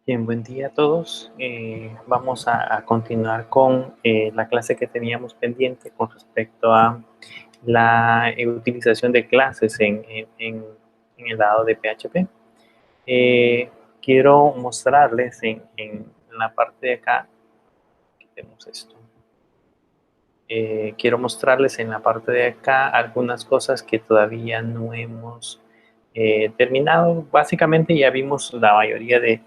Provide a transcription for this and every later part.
Bien, buen día a todos. Vamos a continuar con la clase que teníamos pendiente con respecto a la utilización de clases en el lado de PHP. Quiero mostrarles en la parte de acá, quitemos esto. Quiero mostrarles en la parte de acá algunas cosas que todavía no hemos terminado. Básicamente ya vimos la mayoría de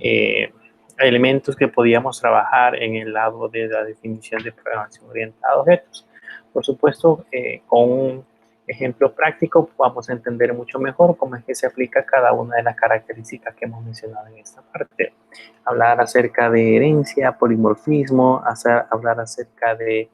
eh, elementos que podíamos trabajar en el lado de la definición de programación orientada a objetos. Por supuesto, con un ejemplo práctico vamos a entender mucho mejor cómo es que se aplica cada una de las características que hemos mencionado en esta parte. Hablar acerca de herencia, polimorfismo, hablar acerca de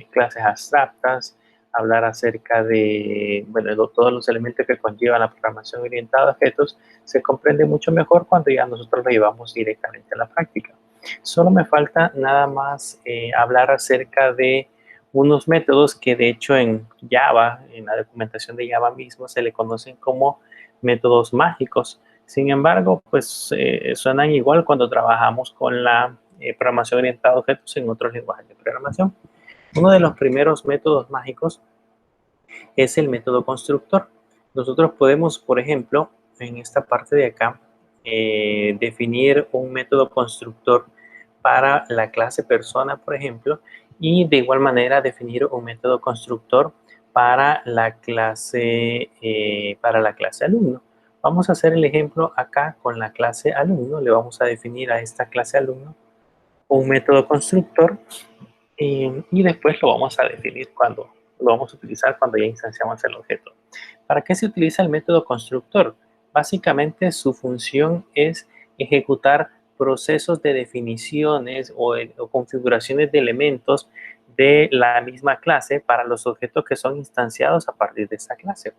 clases abstractas, hablar acerca de, bueno, todos los elementos que conlleva la programación orientada a objetos, se comprende mucho mejor cuando ya nosotros lo llevamos directamente a la práctica. Solo me falta nada más hablar acerca de unos métodos que de hecho en Java, en la documentación de Java mismo, se le conocen como métodos mágicos. Sin embargo, pues suenan igual cuando trabajamos con la programación orientada a objetos en otros lenguajes de programación. Uno de los primeros métodos mágicos es el método constructor. Nosotros podemos, por ejemplo, en esta parte de acá, definir un método constructor para la clase persona, por ejemplo, y de igual manera definir un método constructor para la clase alumno. Vamos a hacer el ejemplo acá con la clase alumno. Le vamos a definir a esta clase alumno un método constructor y después lo vamos a definir lo vamos a utilizar cuando ya instanciamos el objeto. ¿Para qué se utiliza el método constructor? Básicamente su función es ejecutar procesos de definiciones o configuraciones de elementos de la misma clase para los objetos que son instanciados a partir de esa clase.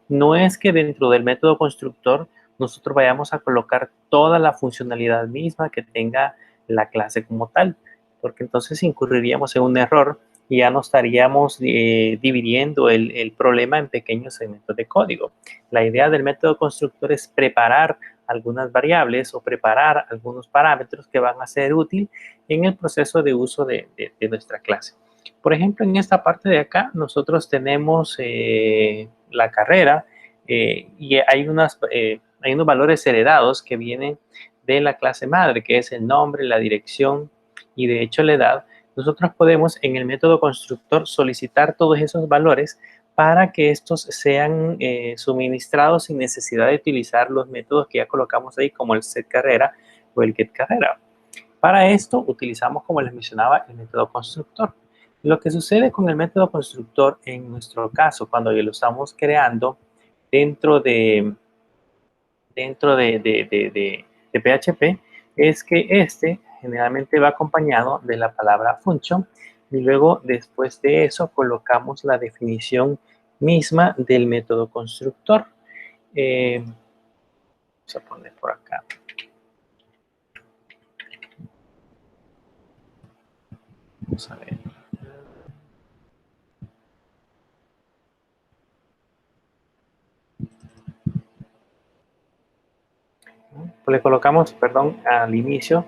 No es que dentro del método constructor nosotros vayamos a colocar toda la funcionalidad misma que tenga la clase como tal, porque entonces incurriríamos en un error y ya no estaríamos dividiendo el problema en pequeños segmentos de código. La idea del método constructor es preparar algunas variables o preparar algunos parámetros que van a ser útil en el proceso de uso de nuestra clase. Por ejemplo, en esta parte de acá nosotros tenemos la carrera y hay unos valores heredados que vienen de la clase madre, que es el nombre, la dirección y de hecho la edad. Nosotros podemos en el método constructor solicitar todos esos valores para que estos sean suministrados sin necesidad de utilizar los métodos que ya colocamos ahí como el setCarrera o el getCarrera. Para esto utilizamos, como les mencionaba, el método constructor. Lo que sucede con el método constructor en nuestro caso, cuando lo estamos creando dentro de PHP, es que este generalmente va acompañado de la palabra function y luego después de eso colocamos la definición misma del método constructor. Vamos a poner por acá. Vamos a ver. Pues le colocamos, perdón, al inicio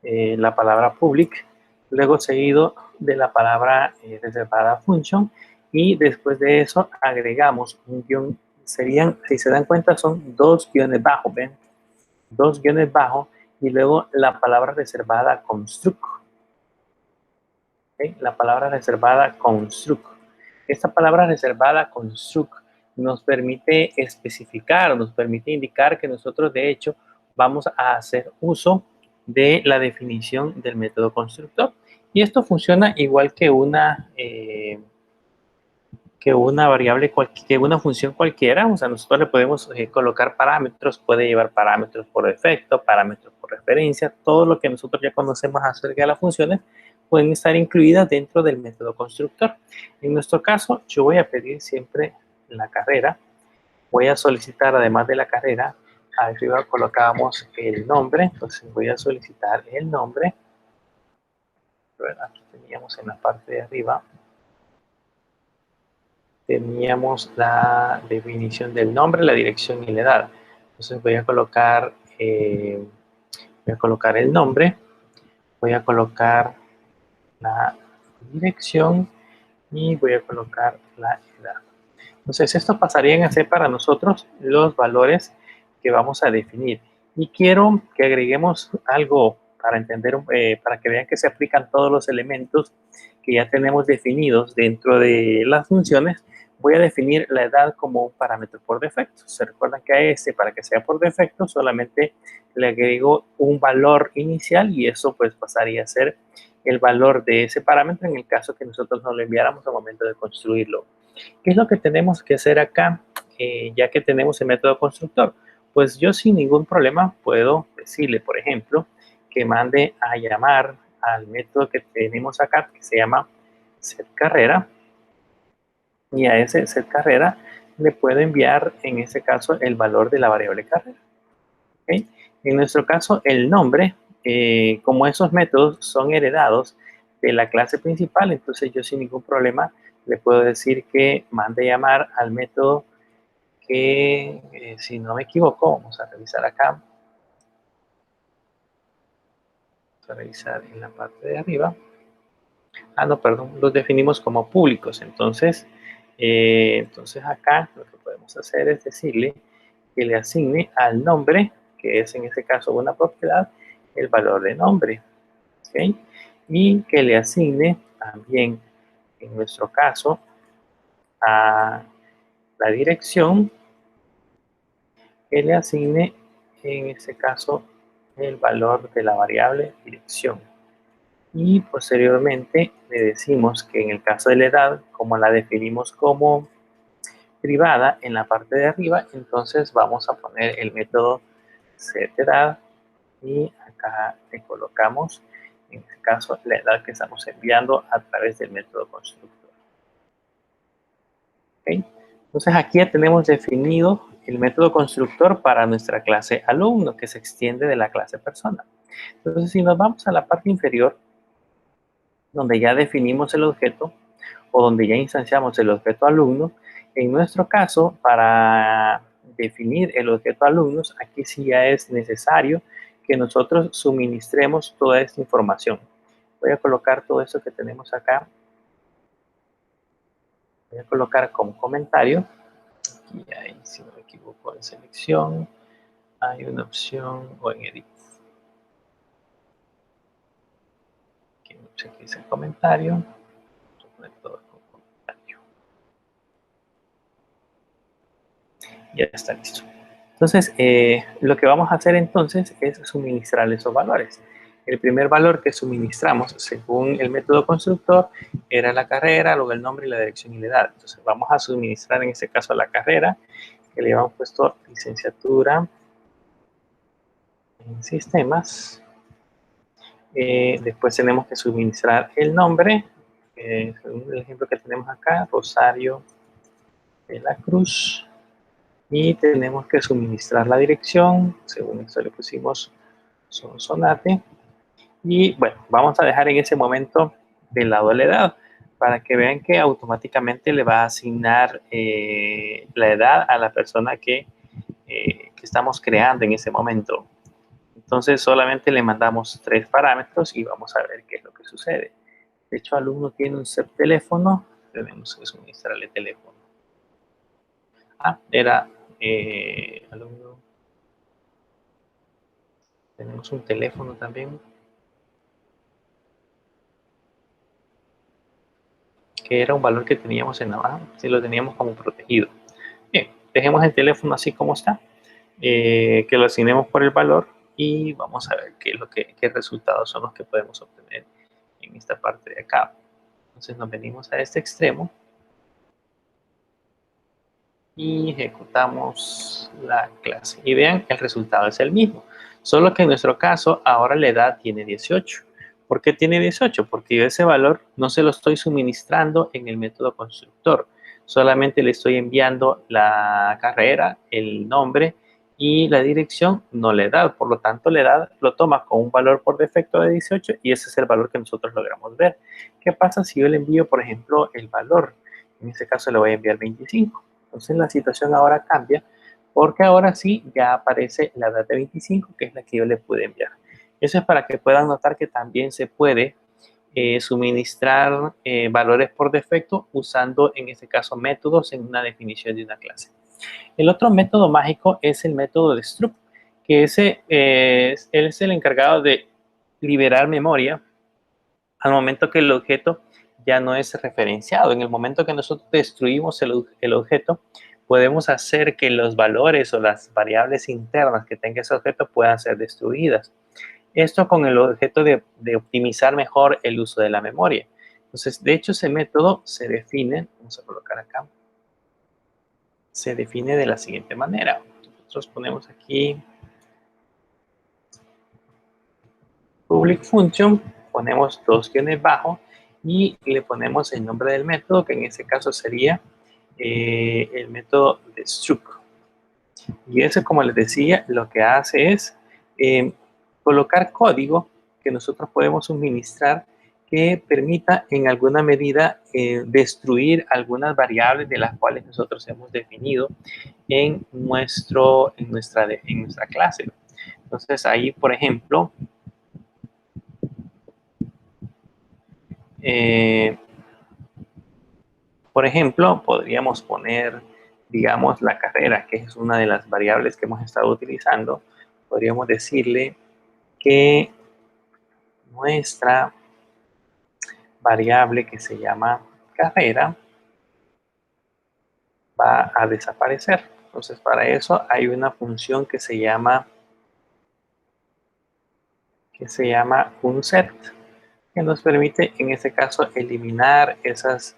la palabra public, luego seguido de la palabra reservada function y después de eso agregamos un guión. Serían, si se dan cuenta, son dos guiones bajos, ¿ven? Dos guiones bajos y luego la palabra reservada construct. ¿Okay? La palabra reservada construct. Esta palabra reservada construct nos permite especificar, nos permite indicar que nosotros de hecho vamos a hacer uso de la definición del método constructor. Y esto funciona igual que una variable, que una función cualquiera. O sea, nosotros le podemos colocar parámetros, puede llevar parámetros por defecto, parámetros por referencia, todo lo que nosotros ya conocemos acerca de las funciones pueden estar incluidas dentro del método constructor. En nuestro caso, yo voy a pedir siempre la carrera, voy a solicitar además de la carrera, arriba colocamos el nombre, entonces voy a solicitar el nombre. Aquí teníamos en la parte de arriba, teníamos la definición del nombre, la dirección y la edad. Entonces voy a colocar Voy a colocar el nombre, voy a colocar la dirección y voy a colocar la edad. Entonces, esto pasarían a ser para nosotros los valores que vamos a definir. Y quiero que agreguemos algo para entender, para que vean que se aplican todos los elementos que ya tenemos definidos dentro de las funciones. Voy a definir la edad como un parámetro por defecto. Se recuerdan que a este, para que sea por defecto, solamente le agrego un valor inicial y eso pues pasaría a ser el valor de ese parámetro en el caso que nosotros no lo enviáramos al momento de construirlo. ¿Qué es lo que tenemos que hacer acá, ya que tenemos el método constructor? Pues yo sin ningún problema puedo decirle, por ejemplo, que mande a llamar al método que tenemos acá, que se llama setCarrera, y a ese setCarrera le puedo enviar, en este caso, el valor de la variable carrera. ¿Okay? En nuestro caso, el nombre, como esos métodos son heredados de la clase principal, entonces yo sin ningún problema le puedo decir que mande llamar al método que, si no me equivoco, vamos a revisar acá. Vamos a revisar en la parte de arriba. Ah, no, perdón, los definimos como públicos. Entonces acá lo que podemos hacer es decirle que le asigne al nombre, que es en este caso una propiedad, el valor de nombre. ¿Okay? Y que le asigne también, en nuestro caso, a la dirección, que le asigne, en este caso, el valor de la variable dirección. Y posteriormente le decimos que en el caso de la edad, como la definimos como privada en la parte de arriba, entonces vamos a poner el método setEdad y acá le colocamos, en este caso, la edad que estamos enviando a través del método constructor. ¿Okay? Entonces aquí ya tenemos definido el método constructor para nuestra clase alumno, que se extiende de la clase persona. Entonces, si nos vamos a la parte inferior, donde ya definimos el objeto o donde ya instanciamos el objeto alumno, en nuestro caso, para definir el objeto alumnos, aquí sí ya es necesario que nosotros suministremos toda esta información. Voy a colocar todo esto que tenemos acá. Voy a colocar como comentario. Y ahí, si no me equivoco, en selección hay una opción o en edit. Aquí dice el comentario. Vamos a poner todo como comentario. Ya está listo. Entonces, lo que vamos a hacer entonces es suministrar esos valores. El primer valor que suministramos según el método constructor era la carrera, luego el nombre y la dirección y la edad. Entonces vamos a suministrar en este caso la carrera, que le habíamos puesto licenciatura en sistemas. Después tenemos que suministrar el nombre, según el ejemplo que tenemos acá, Rosario de la Cruz. Y tenemos que suministrar la dirección, según esto le pusimos Sonsonate. Y bueno, vamos a dejar en ese momento de lado la edad, para que vean que automáticamente le va a asignar la edad a la persona que estamos creando en ese momento. Entonces solamente le mandamos 3 parámetros y vamos a ver qué es lo que sucede. De hecho, alumno tiene un set teléfono, tenemos que suministrarle teléfono. Era alumno. Tenemos un teléfono también, que era un valor que teníamos en la baja, si lo teníamos como protegido. Bien, dejemos el teléfono así como está, que lo asignemos por el valor y vamos a ver qué resultados son los que podemos obtener en esta parte de acá. Entonces nos venimos a este extremo y ejecutamos la clase. Y vean que el resultado es el mismo, solo que en nuestro caso ahora la edad tiene 18. ¿Por qué tiene 18? Porque yo ese valor no se lo estoy suministrando en el método constructor. Solamente le estoy enviando la carrera, el nombre y la dirección, no la edad. Por lo tanto, la edad lo toma con un valor por defecto de 18 y ese es el valor que nosotros logramos ver. ¿Qué pasa si yo le envío, por ejemplo, el valor? En este caso le voy a enviar 25. Entonces la situación ahora cambia porque ahora sí ya aparece la edad de 25, que es la que yo le pude enviar. Eso es para que puedan notar que también se puede suministrar valores por defecto usando, en este caso, métodos en una definición de una clase. El otro método mágico es el método de struct, que ese él es el encargado de liberar memoria al momento que el objeto ya no es referenciado. En el momento que nosotros destruimos el objeto, podemos hacer que los valores o las variables internas que tenga ese objeto puedan ser destruidas. Esto con el objeto de optimizar mejor el uso de la memoria. Entonces, de hecho, ese método se define, vamos a colocar acá, se define de la siguiente manera. Nosotros ponemos aquí public function, ponemos dos guiones bajo y le ponemos el nombre del método, que en este caso sería el método de struct. Y ese, como les decía, lo que hace es colocar código que nosotros podemos suministrar que permita en alguna medida destruir algunas variables de las cuales nosotros hemos definido en nuestra clase. Entonces ahí, por ejemplo, podríamos poner, digamos, la carrera, que es una de las variables que hemos estado utilizando. Podríamos decirle que nuestra variable que se llama carrera va a desaparecer. Entonces, para eso hay una función que se llama unset, que nos permite, en este caso, eliminar esas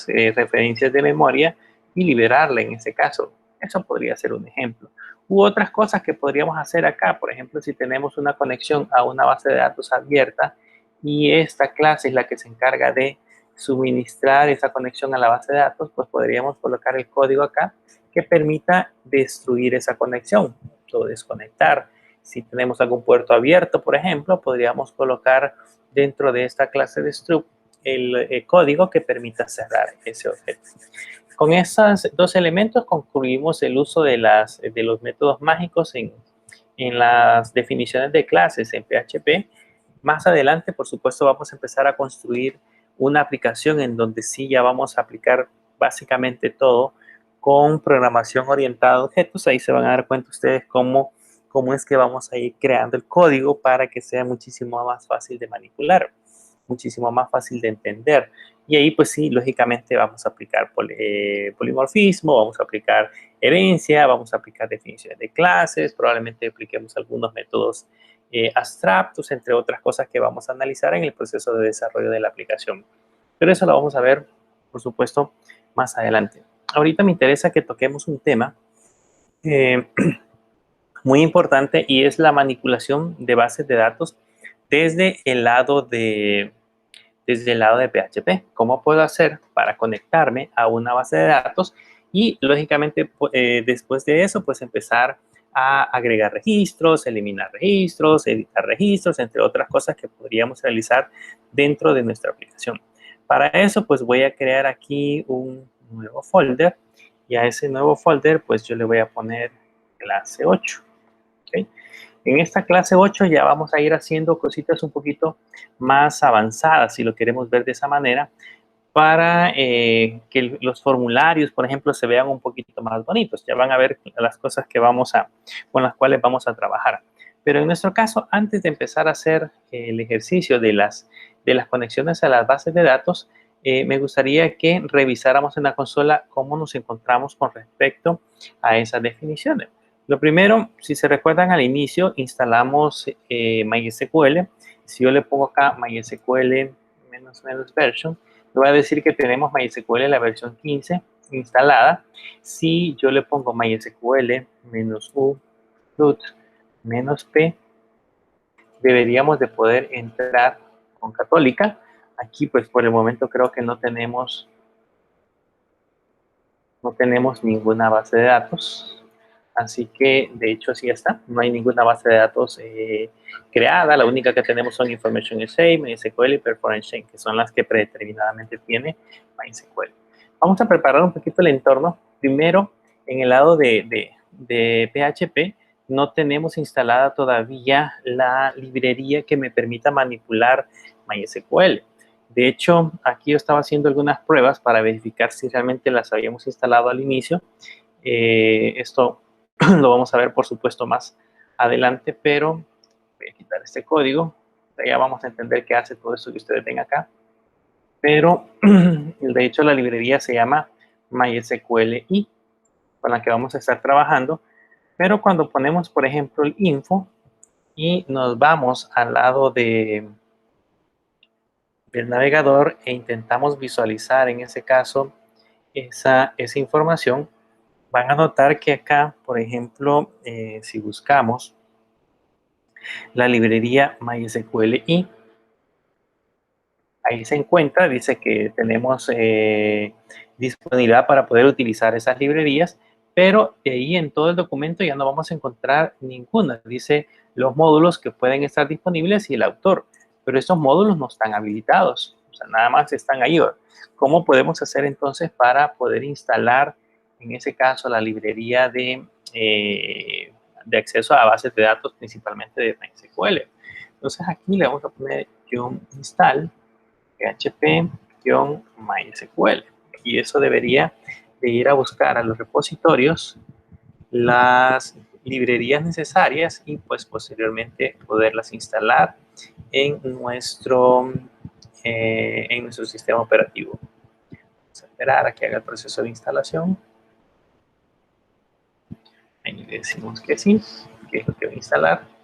referencias de memoria y liberarla en este caso. Eso podría ser un ejemplo. U otras cosas que podríamos hacer acá, por ejemplo, si tenemos una conexión a una base de datos abierta y esta clase es la que se encarga de suministrar esa conexión a la base de datos, pues podríamos colocar el código acá que permita destruir esa conexión o desconectar. Si tenemos algún puerto abierto, por ejemplo, podríamos colocar dentro de esta clase de struct el código que permita cerrar ese objeto. Con esos dos elementos concluimos el uso de los métodos mágicos en las definiciones de clases en PHP. Más adelante, por supuesto, vamos a empezar a construir una aplicación en donde sí ya vamos a aplicar básicamente todo con programación orientada a objetos. Ahí se van a dar cuenta ustedes cómo es que vamos a ir creando el código para que sea muchísimo más fácil de manipular, muchísimo más fácil de entender. Y ahí, pues sí, lógicamente vamos a aplicar polimorfismo, vamos a aplicar herencia, vamos a aplicar definiciones de clases, probablemente apliquemos algunos métodos abstractos, entre otras cosas que vamos a analizar en el proceso de desarrollo de la aplicación. Pero eso lo vamos a ver, por supuesto, más adelante. Ahorita me interesa que toquemos un tema muy importante y es la manipulación de bases de datos desde el lado de PHP. ¿Cómo puedo hacer para conectarme a una base de datos? Y lógicamente después de eso pues empezar a agregar registros, eliminar registros, editar registros, entre otras cosas que podríamos realizar dentro de nuestra aplicación. Para eso pues voy a crear aquí un nuevo folder y a ese nuevo folder pues yo le voy a poner clase 8. ¿Okay? En esta clase 8 ya vamos a ir haciendo cositas un poquito más avanzadas, si lo queremos ver de esa manera, para que los formularios, por ejemplo, se vean un poquito más bonitos. Ya van a ver las cosas que con las cuales vamos a trabajar. Pero en nuestro caso, antes de empezar a hacer el ejercicio de las conexiones a las bases de datos, me gustaría que revisáramos en la consola cómo nos encontramos con respecto a esas definiciones. Lo primero, si se recuerdan al inicio, instalamos MySQL. Si yo le pongo acá MySQL -version, le voy a decir que tenemos MySQL la versión 15 instalada. Si yo le pongo MySQL -u root -p, deberíamos de poder entrar con Católica. Aquí pues por el momento creo que no tenemos ninguna base de datos. Así que, de hecho, así está. No hay ninguna base de datos creada. La única que tenemos son Information Exchange, MySQL y Performance Chain, que son las que predeterminadamente tiene MySQL. Vamos a preparar un poquito el entorno. Primero, en el lado de PHP, no tenemos instalada todavía la librería que me permita manipular MySQL. De hecho, aquí yo estaba haciendo algunas pruebas para verificar si realmente las habíamos instalado al inicio. Esto lo vamos a ver, por supuesto, más adelante, pero voy a quitar este código. Ya vamos a entender qué hace todo esto que ustedes ven acá. Pero, de hecho, la librería se llama MySQLi, con la que vamos a estar trabajando. Pero cuando ponemos, por ejemplo, el info y nos vamos al lado del navegador e intentamos visualizar, en ese caso, esa información, van a notar que acá, por ejemplo, si buscamos la librería MySQLi, ahí se encuentra, dice que tenemos disponibilidad para poder utilizar esas librerías, pero de ahí en todo el documento ya no vamos a encontrar ninguna. Dice los módulos que pueden estar disponibles y el autor, pero estos módulos no están habilitados, o sea, nada más están ahí. ¿Cómo podemos hacer entonces para poder instalar, en ese caso, la librería de acceso a bases de datos, principalmente de MySQL? Entonces aquí le vamos a poner install php-mysql, y eso debería de ir a buscar a los repositorios las librerías necesarias y pues posteriormente poderlas instalar en nuestro sistema operativo. Vamos a esperar a que haga el proceso de instalación. Ahí le decimos que sí, que es lo que va a instalar.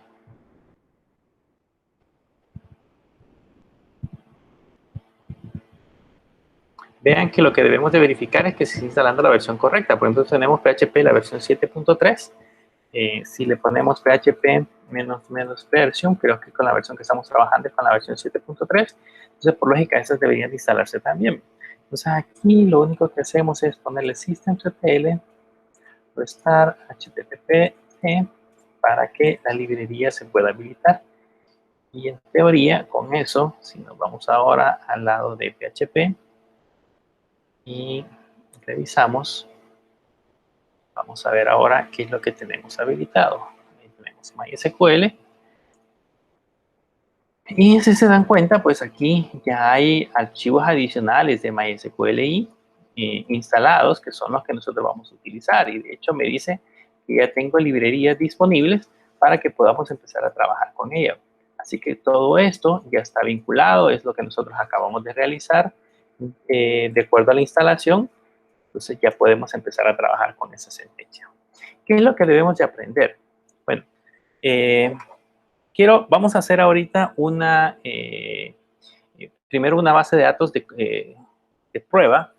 Vean que lo que debemos de verificar es que se está instalando la versión correcta. Por ejemplo, tenemos PHP la versión 7.3. Si le ponemos PHP menos version, creo que con la versión que estamos trabajando es con la versión 7.3. Entonces, por lógica, esas deberían de instalarse también. Entonces, aquí lo único que hacemos es ponerle systemctl restart http para que la librería se pueda habilitar. Y en teoría, con eso, si nos vamos ahora al lado de PHP y revisamos, vamos a ver ahora qué es lo que tenemos habilitado. Ahí tenemos MySQL. Y si se dan cuenta, pues aquí ya hay archivos adicionales de MySQLi instalados, que son los que nosotros vamos a utilizar. Y de hecho me dice que ya tengo librerías disponibles para que podamos empezar a trabajar con ellas. Así que todo esto ya está vinculado, es lo que nosotros acabamos de realizar de acuerdo a la instalación. Entonces ya podemos empezar a trabajar con esa sentencia. ¿Qué es lo que debemos de aprender? Bueno, vamos a hacer ahorita primero una base de datos de prueba,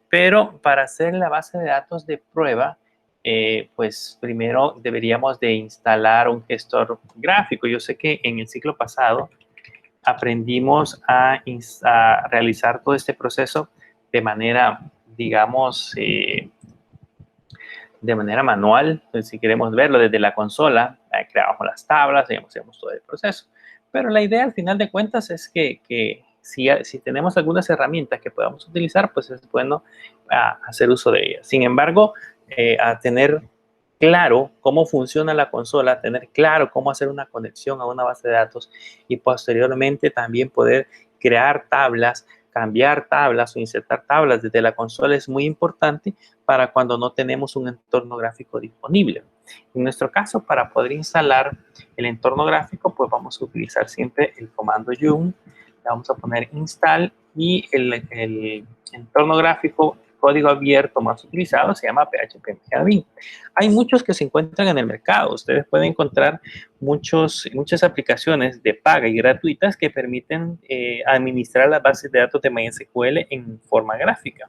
pero para hacer la base de datos de prueba, pues primero deberíamos de instalar un gestor gráfico. Yo sé que en el ciclo pasado aprendimos a realizar todo este proceso de manera, digamos, de manera manual. Pues, si queremos verlo desde la consola, creamos las tablas, hacemos todo el proceso. Pero la idea al final de cuentas es que si tenemos algunas herramientas que podamos utilizar, pues es bueno hacer uso de ellas. Sin embargo, a tener claro cómo funciona la consola, tener claro cómo hacer una conexión a una base de datos y posteriormente también poder crear tablas, cambiar tablas o insertar tablas desde la consola es muy importante para cuando no tenemos un entorno gráfico disponible. En nuestro caso, para poder instalar el entorno gráfico, pues vamos a utilizar siempre el comando yum, le vamos a poner install y el entorno gráfico, código abierto más utilizado se llama php-admin. Hay muchos que se encuentran en el mercado. Ustedes pueden encontrar muchas aplicaciones de paga y gratuitas que permiten administrar las bases de datos de MySQL en forma gráfica.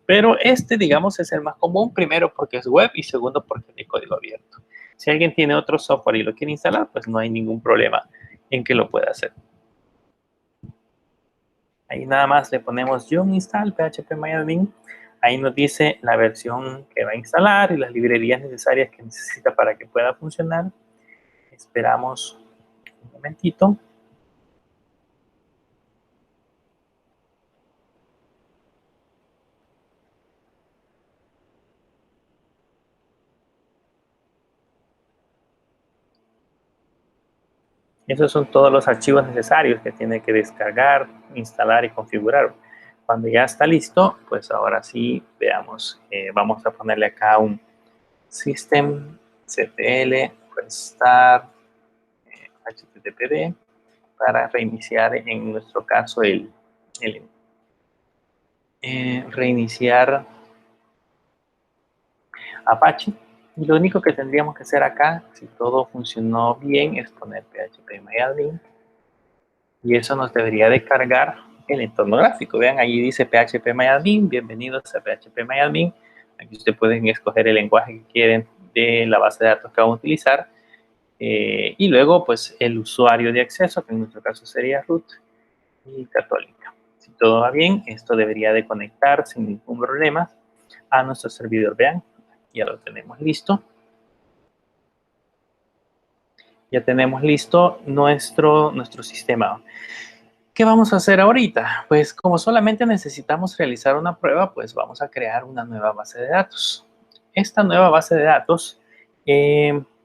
Pero digamos, es el más común, primero porque es web y segundo porque es de código abierto. Si alguien tiene otro software y lo quiere instalar, pues no hay ningún problema en que lo pueda hacer. Ahí nada más le ponemos yum install php-myadmin. Ahí nos dice la versión que va a instalar y las librerías necesarias que necesita para que pueda funcionar. Esperamos un momentito. Esos son todos los archivos necesarios que tiene que descargar, instalar y configurar. Cuando ya está listo, pues ahora sí, veamos, vamos a ponerle acá un systemctl restart httpd para reiniciar, en nuestro caso, reiniciar Apache. Y lo único que tendríamos que hacer acá, si todo funcionó bien, es poner phpMyAdmin. Y eso nos debería de cargar el entorno gráfico. Vean, ahí dice phpMyAdmin, bienvenidos a phpMyAdmin. Aquí ustedes pueden escoger el lenguaje que quieren de la base de datos que van a utilizar. Y luego, pues, el usuario de acceso, que en nuestro caso sería root y católica. Si todo va bien, esto debería de conectar sin ningún problema a nuestro servidor. Vean, ya lo tenemos listo. Ya tenemos listo nuestro sistema. ¿Qué vamos a hacer ahorita? Pues como solamente necesitamos realizar una prueba, pues vamos a crear una nueva base de datos. Esta nueva base de datos,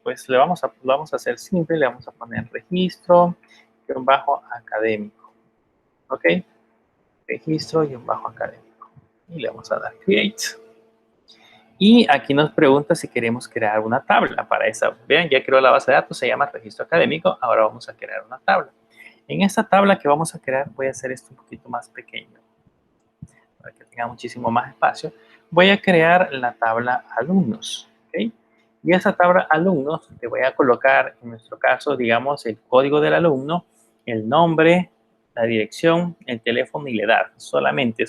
pues lo vamos a hacer simple, le vamos a poner registro-académico. ¿Ok? Registro-académico. Y le vamos a dar create. Y aquí nos pregunta si queremos crear una tabla para esa. Vean, ya creó la base de datos, se llama registro académico. Ahora vamos a crear una tabla. En esta tabla que vamos a crear, voy a hacer esto un poquito más pequeño para que tenga muchísimo más espacio. Voy a crear la tabla alumnos. ¿Okay? Y esa tabla alumnos le voy a colocar, en nuestro caso, digamos, el código del alumno, el nombre, la dirección, el teléfono y la edad. Solamente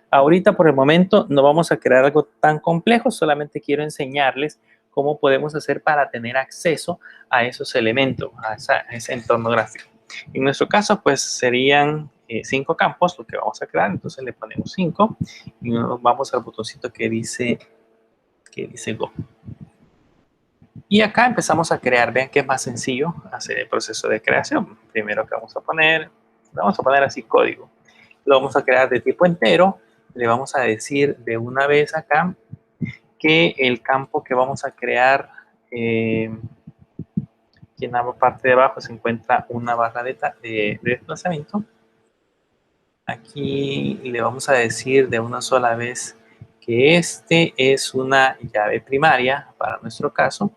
ahorita por el momento no vamos a crear algo tan complejo, solamente quiero enseñarles cómo podemos hacer para tener acceso a esos elementos, a ese entorno gráfico. En nuestro caso, pues serían 5 campos lo que vamos a crear, entonces le ponemos 5 y nos vamos al botoncito que dice Go. Y acá empezamos a crear. Vean que es más sencillo hacer el proceso de creación. Primero que vamos a poner así código. Lo vamos a crear de tipo entero. Le vamos a decir de una vez acá que el campo que vamos a crear, aquí en la parte de abajo se encuentra una barra de desplazamiento. Aquí le vamos a decir de una sola vez que este es una llave primaria para nuestro caso.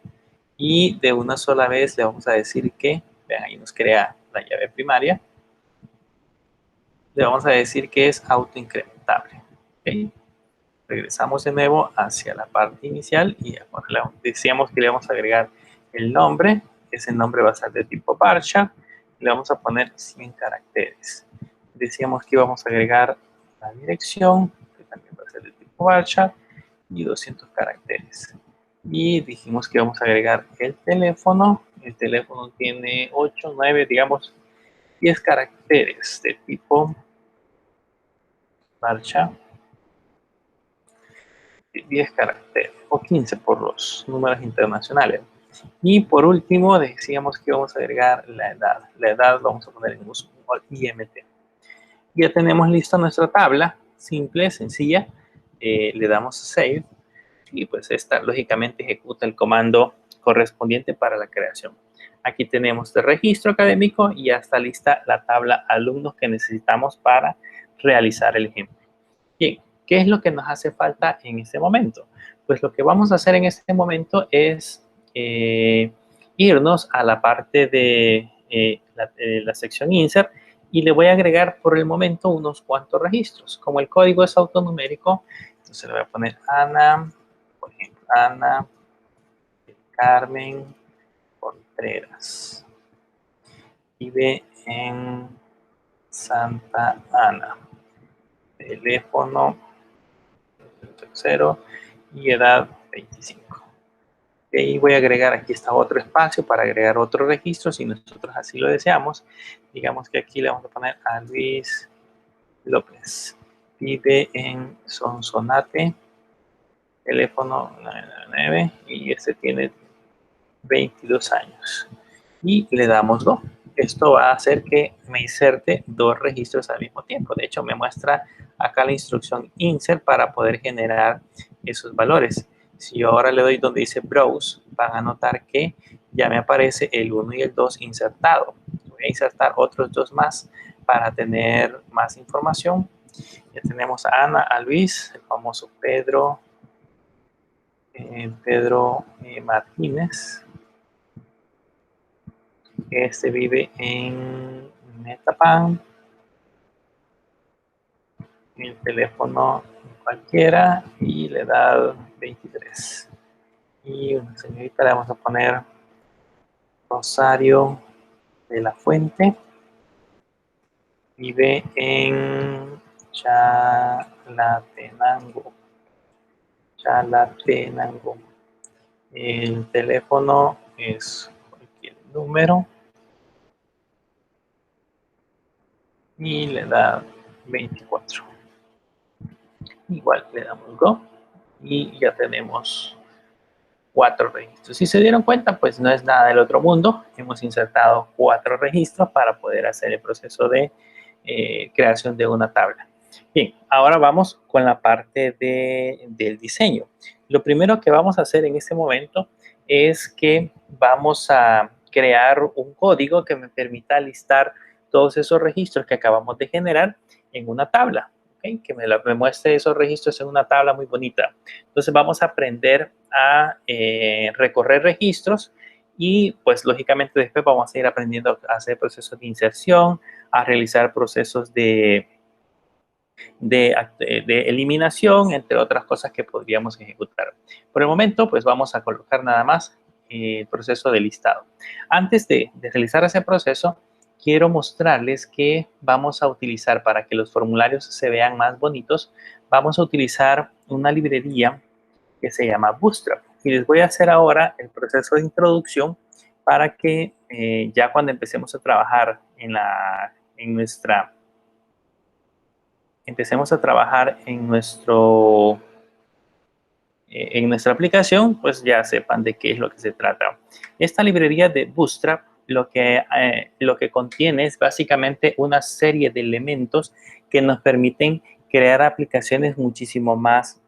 Y de una sola vez le vamos a decir que, vean, ahí nos crea la llave primaria. Le vamos a decir que es autoincrementable. ¿Okay? Regresamos de nuevo hacia la parte inicial y ahora decíamos que le vamos a agregar el nombre. Ese nombre va a ser de tipo varchar. Le vamos a poner 100 caracteres. Decíamos que íbamos a agregar la dirección, que también va a ser de tipo varchar, y 200 caracteres. Y dijimos que vamos a agregar el teléfono. El teléfono tiene 8, 9, digamos 10 caracteres de tipo varchar. 10 caracteres o 15 por los números internacionales. Y por último decíamos que vamos a agregar la edad. La edad vamos a poner en uso IMT. Ya tenemos lista nuestra tabla, simple, sencilla. Le damos a Save y pues esta lógicamente ejecuta el comando correspondiente para la creación. Aquí tenemos el registro académico y ya está lista la tabla alumnos que necesitamos para realizar el ejemplo. Bien, ¿qué es lo que nos hace falta en este momento? Pues lo que vamos a hacer en este momento es irnos a la parte de la sección Insert y le voy a agregar por el momento unos cuantos registros. Como el código es autonumérico, entonces le voy a poner Ana, por ejemplo, Ana Carmen Contreras. Vive en Santa Ana. Teléfono 0 y edad 25. Y voy a agregar, aquí está otro espacio para agregar otro registro si nosotros así lo deseamos. Digamos que aquí le vamos a poner a Luis López. Vive en Sonsonate. Teléfono 999 y este tiene 22 años. Y le damos go. Esto va a hacer que me inserte 2 registros al mismo tiempo. De hecho, me muestra acá la instrucción insert para poder generar esos valores. Si yo ahora le doy donde dice browse, van a notar que ya me aparece el 1 y el 2 insertado. Voy a insertar otros 2 más para tener más información. Ya tenemos a Ana, a Luis, el famoso Pedro, Martínez. Este vive en Metapan. El teléfono cualquiera y la edad 23. Y una señorita le vamos a poner Rosario de la Fuente. Vive en Chalatenango. El teléfono es cualquier número. Y le da 24. Igual le damos Go. Y ya tenemos 4 registros. Si se dieron cuenta, pues no es nada del otro mundo. Hemos insertado 4 registros para poder hacer el proceso de creación de una tabla. Bien, ahora vamos con la parte del diseño. Lo primero que vamos a hacer en este momento es que vamos a crear un código que me permita listar todos esos registros que acabamos de generar en una tabla. ¿Okay? Que me muestre esos registros en una tabla muy bonita. Entonces vamos a aprender a recorrer registros y pues lógicamente después vamos a ir aprendiendo a hacer procesos de inserción, a realizar procesos de eliminación, entre otras cosas que podríamos ejecutar. Por el momento, pues vamos a colocar nada más el proceso de listado. Antes de realizar ese proceso, quiero mostrarles que vamos a utilizar para que los formularios se vean más bonitos, vamos a utilizar una librería que se llama Bootstrap. Y les voy a hacer ahora el proceso de introducción para que ya cuando empecemos a trabajar en nuestra aplicación, pues ya sepan de qué es lo que se trata. Esta librería de Bootstrap lo que contiene es básicamente una serie de elementos que nos permiten crear aplicaciones muchísimo más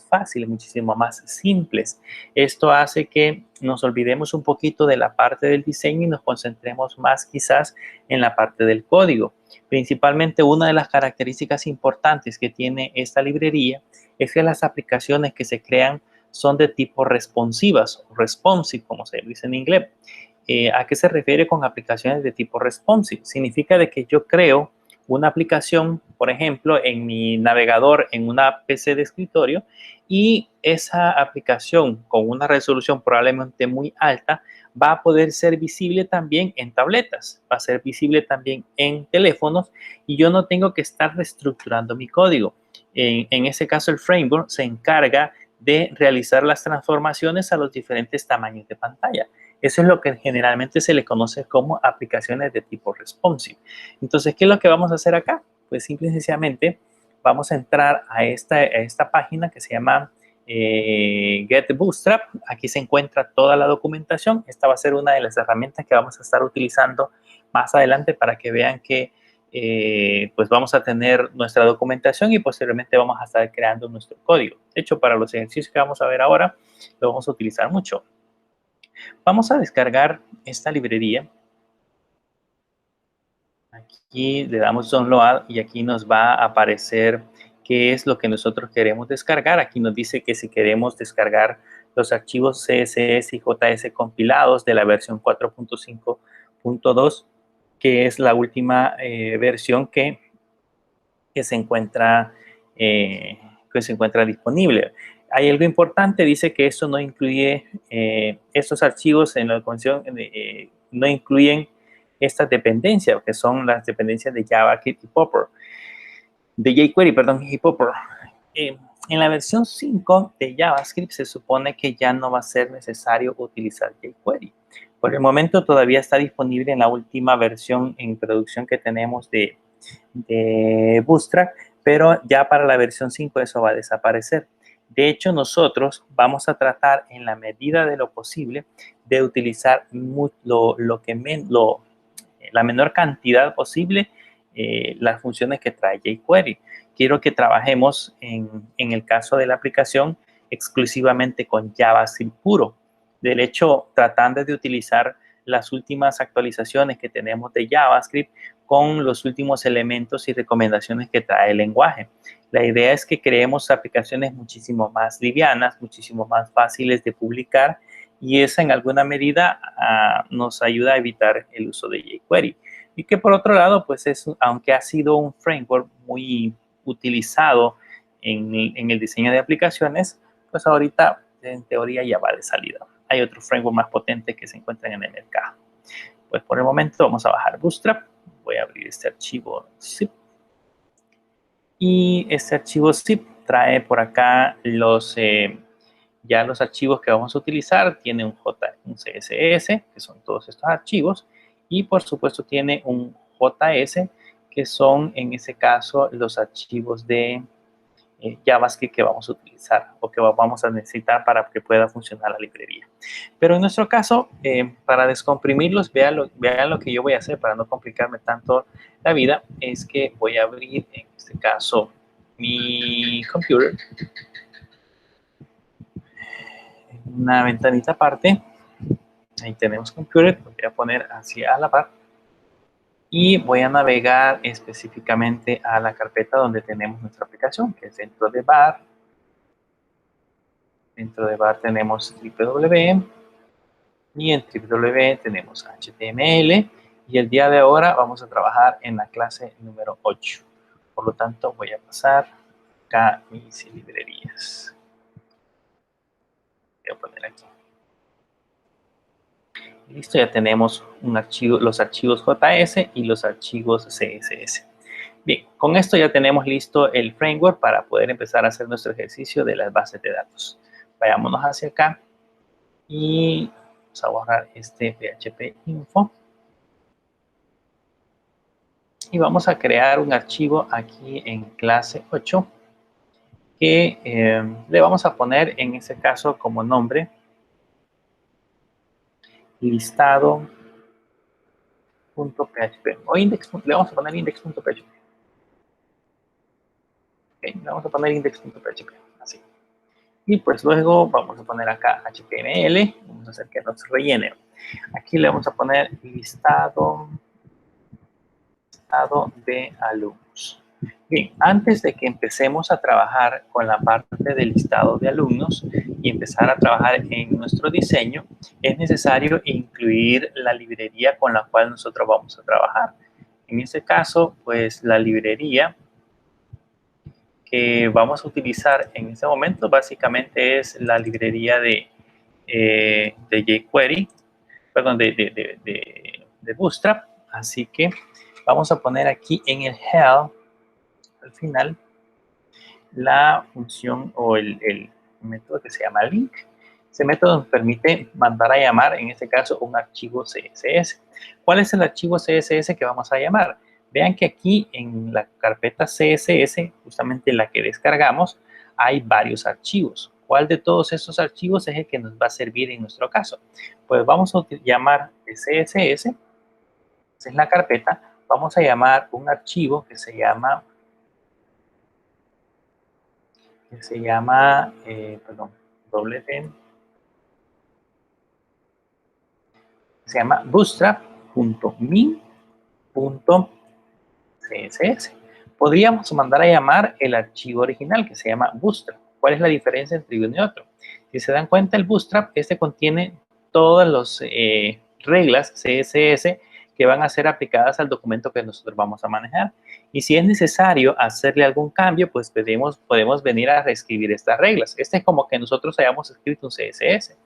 fáciles, muchísimo más simples. Esto hace que nos olvidemos un poquito de la parte del diseño y nos concentremos más quizás en la parte del código. Principalmente una de las características importantes que tiene esta librería es que las aplicaciones que se crean son de tipo responsivas, responsive, como se dice en inglés. ¿A qué se refiere con aplicaciones de tipo responsive? Significa de que yo creo una aplicación, por ejemplo, en mi navegador, en una PC de escritorio, y esa aplicación con una resolución probablemente muy alta va a poder ser visible también en tabletas, va a ser visible también en teléfonos y yo no tengo que estar reestructurando mi código. En ese caso, el framework se encarga de realizar las transformaciones a los diferentes tamaños de pantalla. Eso es lo que generalmente se le conoce como aplicaciones de tipo responsive. Entonces, ¿qué es lo que vamos a hacer acá? Pues simple y sencillamente vamos a entrar a esta página que se llama Get Bootstrap. Aquí se encuentra toda la documentación. Esta va a ser una de las herramientas que vamos a estar utilizando más adelante para que vean que pues vamos a tener nuestra documentación y posteriormente vamos a estar creando nuestro código. De hecho, para los ejercicios que vamos a ver ahora, lo vamos a utilizar mucho. Vamos a descargar esta librería. Aquí le damos download y aquí nos va a aparecer qué es lo que nosotros queremos descargar. Aquí nos dice que si queremos descargar los archivos CSS y JS compilados de la versión 4.5.2, que es la última versión que se encuentra disponible. Hay algo importante, dice que esto no incluye, estos archivos en la documentación no incluyen estas dependencias, que son las dependencias de JavaScript y Popper, de jQuery, perdón, y Popper. En la versión 5 de JavaScript se supone que ya no va a ser necesario utilizar jQuery. Por el momento todavía está disponible en la última versión en producción que tenemos de Bootstrap, pero ya para la versión 5 eso va a desaparecer. De hecho, nosotros vamos a tratar en la medida de lo posible de utilizar la menor cantidad posible las funciones que trae jQuery. Quiero que trabajemos en el caso de la aplicación exclusivamente con JavaScript puro. del hecho, tratando de utilizar las últimas actualizaciones que tenemos de JavaScript con los últimos elementos y recomendaciones que trae el lenguaje. La idea es que creemos aplicaciones muchísimo más livianas, muchísimo más fáciles de publicar, y eso en alguna medida nos ayuda a evitar el uso de jQuery. Y que por otro lado, pues aunque ha sido un framework muy utilizado en el diseño de aplicaciones, pues ahorita en teoría ya va de salida. Hay otros frameworks más potentes que se encuentran en el mercado. Pues por el momento vamos a bajar Bootstrap. Voy a abrir este archivo zip. Y este archivo zip trae por acá ya los archivos que vamos a utilizar. Tiene un CSS, que son todos estos archivos. Y por supuesto tiene un JS, que son en ese caso los archivos de JavaScript que vamos a utilizar o que vamos a necesitar para que pueda funcionar la librería. Pero en nuestro caso, para descomprimirlos, vean lo que yo voy a hacer para no complicarme tanto la vida, es que voy a abrir, en este caso, mi computer, una ventanita aparte. Ahí tenemos computer, lo voy a poner hacia la par. Y voy a navegar específicamente a la carpeta donde tenemos nuestra aplicación, que es dentro de bar. Dentro de bar tenemos www y en www tenemos HTML, y el día de ahora vamos a trabajar en la clase número 8. Por lo tanto, voy a pasar acá mis librerías. Voy a poner aquí. Listo, ya tenemos los archivos JS y los archivos CSS. Bien, con esto ya tenemos listo el framework para poder empezar a hacer nuestro ejercicio de las bases de datos. Vayámonos hacia acá y vamos a borrar este PHP info. Y vamos a crear un archivo aquí en clase 8 que le vamos a poner en este caso como nombre listado.php o index, le vamos a poner index.php. Okay, le vamos a poner index.php, así. Y pues luego vamos a poner acá HTML, vamos a hacer que nos rellene. Aquí le vamos a poner listado de alumnos. Bien, antes de que empecemos a trabajar con la parte del listado de alumnos y empezar a trabajar en nuestro diseño, es necesario incluir la librería con la cual nosotros vamos a trabajar. En este caso, pues la librería que vamos a utilizar en este momento básicamente es la librería de jQuery, perdón, de Bootstrap. Así que vamos a poner aquí en el help, al final, la función o el método que se llama link. Ese método nos permite mandar a llamar, en este caso, un archivo CSS. ¿Cuál es el archivo CSS que vamos a llamar? Vean que aquí en la carpeta CSS, justamente la que descargamos, hay varios archivos. ¿Cuál de todos esos archivos es el que nos va a servir en nuestro caso? Pues vamos a llamar CSS, esa es la carpeta. Vamos a llamar un archivo que se llama perdón, se llama bootstrap.min.css. Podríamos mandar a llamar el archivo original que se llama Bootstrap. ¿Cuál es la diferencia entre uno y otro? Si se dan cuenta, el Bootstrap, contiene todas las reglas CSS que van a ser aplicadas al documento que nosotros vamos a manejar. Y si es necesario hacerle algún cambio, pues podemos venir a reescribir estas reglas. Es como que nosotros hayamos escrito un CSS.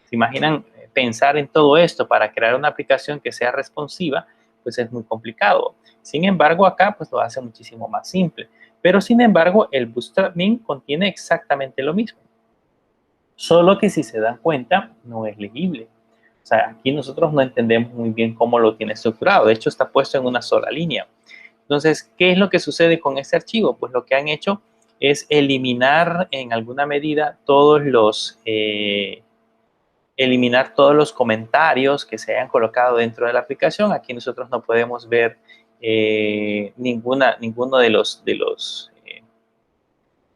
¿Se imaginan pensar en todo esto para crear una aplicación que sea responsiva? Pues es muy complicado. Sin embargo, acá pues lo hace muchísimo más simple. Pero sin embargo, el Bootstrap Min contiene exactamente lo mismo. Solo que si se dan cuenta, no es legible. O sea, aquí nosotros no entendemos muy bien cómo lo tiene estructurado. De hecho, está puesto en una sola línea. Entonces, ¿qué es lo que sucede con este archivo? Pues lo que han hecho es eliminar en alguna medida todos los comentarios que se hayan colocado dentro de la aplicación. Aquí nosotros no podemos ver ninguno de los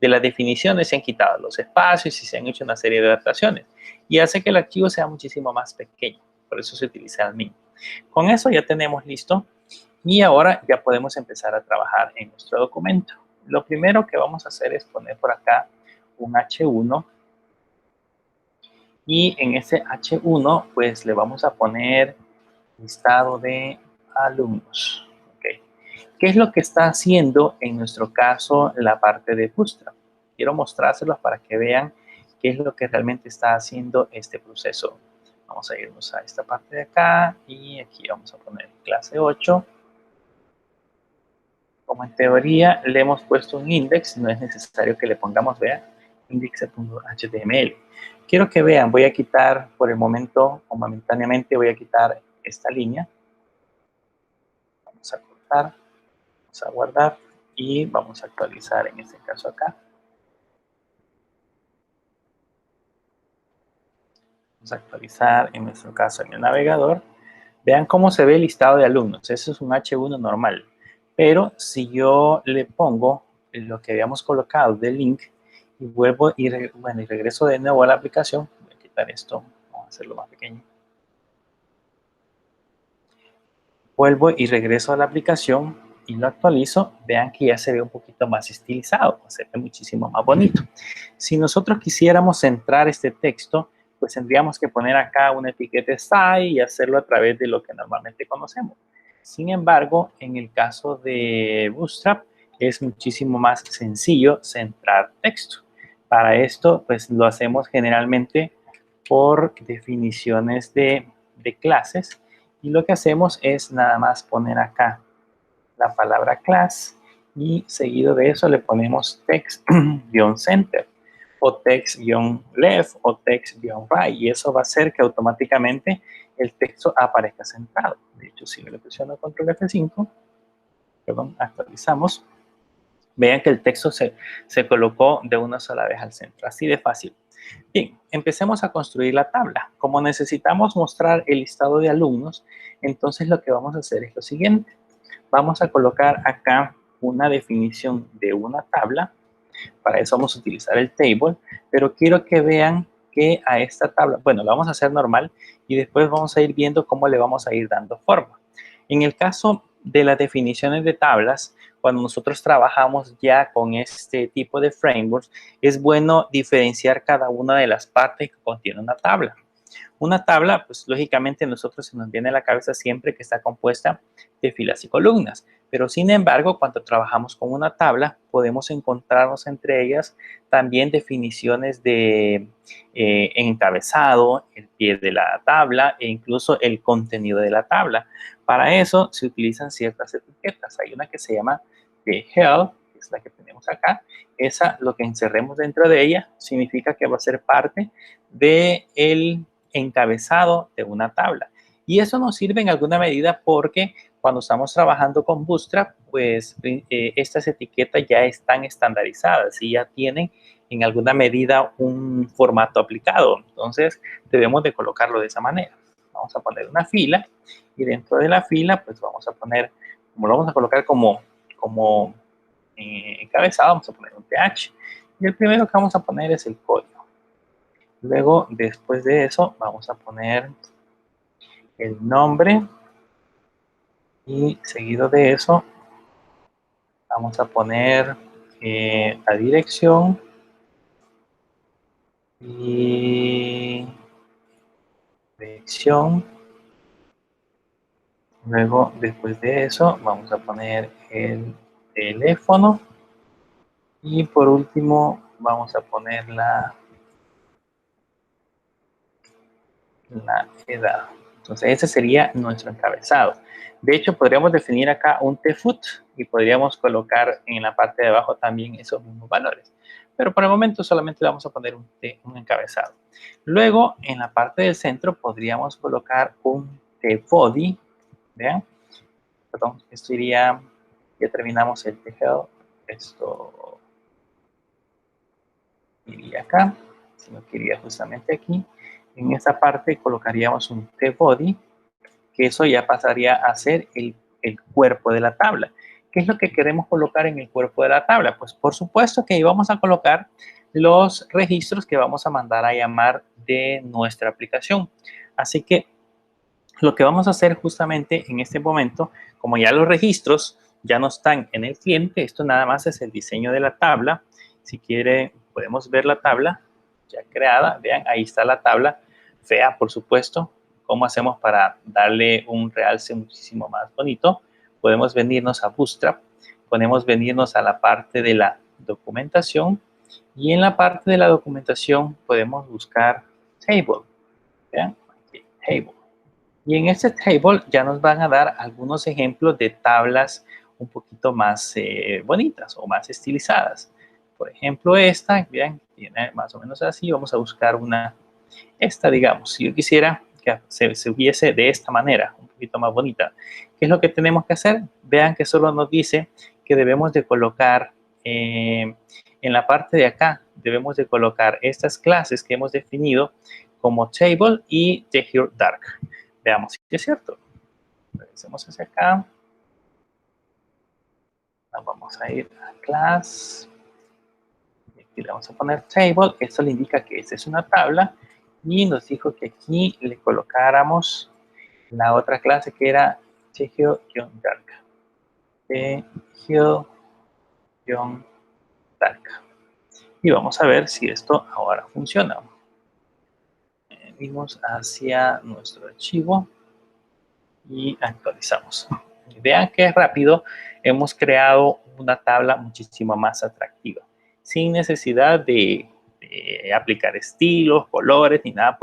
de las definiciones se han quitado los espacios y se han hecho una serie de adaptaciones. Y hace que el archivo sea muchísimo más pequeño. Por eso se utiliza el min. Con eso ya tenemos listo. Y ahora ya podemos empezar a trabajar en nuestro documento. Lo primero que vamos a hacer es poner por acá un H1. Y en ese H1, pues le vamos a poner listado de alumnos. Okay. ¿Qué es lo que está haciendo en nuestro caso la parte de Bootstrap? Quiero mostrárselos para que vean qué es lo que realmente está haciendo este proceso. Vamos a irnos a esta parte de acá y aquí vamos a poner clase 8. Como en teoría le hemos puesto un index, no es necesario que le pongamos, vean, index.html. Quiero que vean, voy a quitar por el momento, o momentáneamente voy a quitar esta línea. Vamos a cortar, vamos a guardar y vamos a actualizar en este caso acá. Vamos a actualizar en nuestro caso en el navegador. Vean cómo se ve el listado de alumnos. Eso es un H1 normal. Pero si yo le pongo lo que habíamos colocado del link y vuelvo y regreso de nuevo a la aplicación, voy a quitar esto, vamos a hacerlo más pequeño. Vuelvo y regreso a la aplicación y lo actualizo, vean que ya se ve un poquito más estilizado, se ve muchísimo más bonito. Si nosotros quisiéramos centrar este texto, pues tendríamos que poner acá una etiqueta style y hacerlo a través de lo que normalmente conocemos. Sin embargo, en el caso de Bootstrap, es muchísimo más sencillo centrar texto. Para esto, pues lo hacemos generalmente por definiciones de clases. Y lo que hacemos es nada más poner acá la palabra class y seguido de eso le ponemos text-center o text-left o text-right y eso va a hacer que automáticamente el texto aparezca centrado. De hecho, si le presiono control F5, perdón, actualizamos, vean que el texto se colocó de una sola vez al centro, así de fácil. Bien, empecemos a construir la tabla. Como necesitamos mostrar el listado de alumnos, entonces lo que vamos a hacer es lo siguiente. Vamos a colocar acá una definición de una tabla. Para eso vamos a utilizar el table, pero quiero que vean que a esta tabla, bueno, la vamos a hacer normal y después vamos a ir viendo cómo le vamos a ir dando forma. En el caso de las definiciones de tablas, cuando nosotros trabajamos ya con este tipo de frameworks, es bueno diferenciar cada una de las partes que contiene una tabla. Una tabla, pues lógicamente a nosotros se nos viene a la cabeza siempre que está compuesta de filas y columnas. Pero sin embargo, cuando trabajamos con una tabla, podemos encontrarnos entre ellas también definiciones de encabezado, el pie de la tabla e incluso el contenido de la tabla. Para eso se utilizan ciertas etiquetas. Hay una que se llama de health, que es la que tenemos acá. Esa, lo que encerremos dentro de ella, significa que va a ser parte del encabezado de una tabla. Y eso nos sirve en alguna medida porque cuando estamos trabajando con Bootstrap, pues estas etiquetas ya están estandarizadas y ya tienen en alguna medida un formato aplicado. Entonces, debemos de colocarlo de esa manera. Vamos a poner una fila y dentro de la fila, pues vamos a poner, como lo vamos a colocar como encabezado, vamos a poner un TH. Y el primero que vamos a poner es el código. Luego, después de eso, vamos a poner el nombre y seguido de eso vamos a poner la dirección y dirección. Luego, después de eso, vamos a poner el teléfono y por último vamos a poner la edad. Entonces, ese sería nuestro encabezado. De hecho, podríamos definir acá un tfoot y podríamos colocar en la parte de abajo también esos mismos valores. Pero por el momento solamente le vamos a poner un encabezado. Luego, en la parte del centro podríamos colocar un tbody. ¿Vean? Perdón, esto iría, ya terminamos el tejado. Esto iría acá, sino que iría justamente aquí. En esta parte colocaríamos un tbody, que eso ya pasaría a ser el cuerpo de la tabla. ¿Qué es lo que queremos colocar en el cuerpo de la tabla? Pues por supuesto que ahí vamos a colocar los registros que vamos a mandar a llamar de nuestra aplicación. Así que lo que vamos a hacer justamente en este momento, como ya los registros ya no están en el cliente, esto nada más es el diseño de la tabla. Si quiere, podemos ver la tabla ya creada. Vean, ahí está la tabla fea, por supuesto. ¿Cómo hacemos para darle un realce muchísimo más bonito? Podemos venirnos a Bootstrap, podemos venirnos a la parte de la documentación y en la parte de la documentación podemos buscar Table. Vean, aquí, Table. Y en este table ya nos van a dar algunos ejemplos de tablas un poquito más bonitas o más estilizadas. Por ejemplo, esta, vean, tiene más o menos así. Vamos a buscar esta, digamos. Si yo quisiera que se hubiese de esta manera, un poquito más bonita. ¿Qué es lo que tenemos que hacer? Vean que solo nos dice que debemos de colocar en la parte de acá, debemos de colocar estas clases que hemos definido como table y the here dark. Veamos si es cierto. Regresemos hacia acá. Nos vamos a ir a class. Aquí le vamos a poner table. Esto le indica que esta es una tabla. Y nos dijo que aquí le colocáramos la otra clase que era Tehio-Dark. Tehio-Dark. Y vamos a ver si esto ahora funciona. Venimos hacia nuestro archivo y actualizamos. Vean qué rápido hemos creado una tabla muchísimo más atractiva, sin necesidad de aplicar estilos, colores, ni nada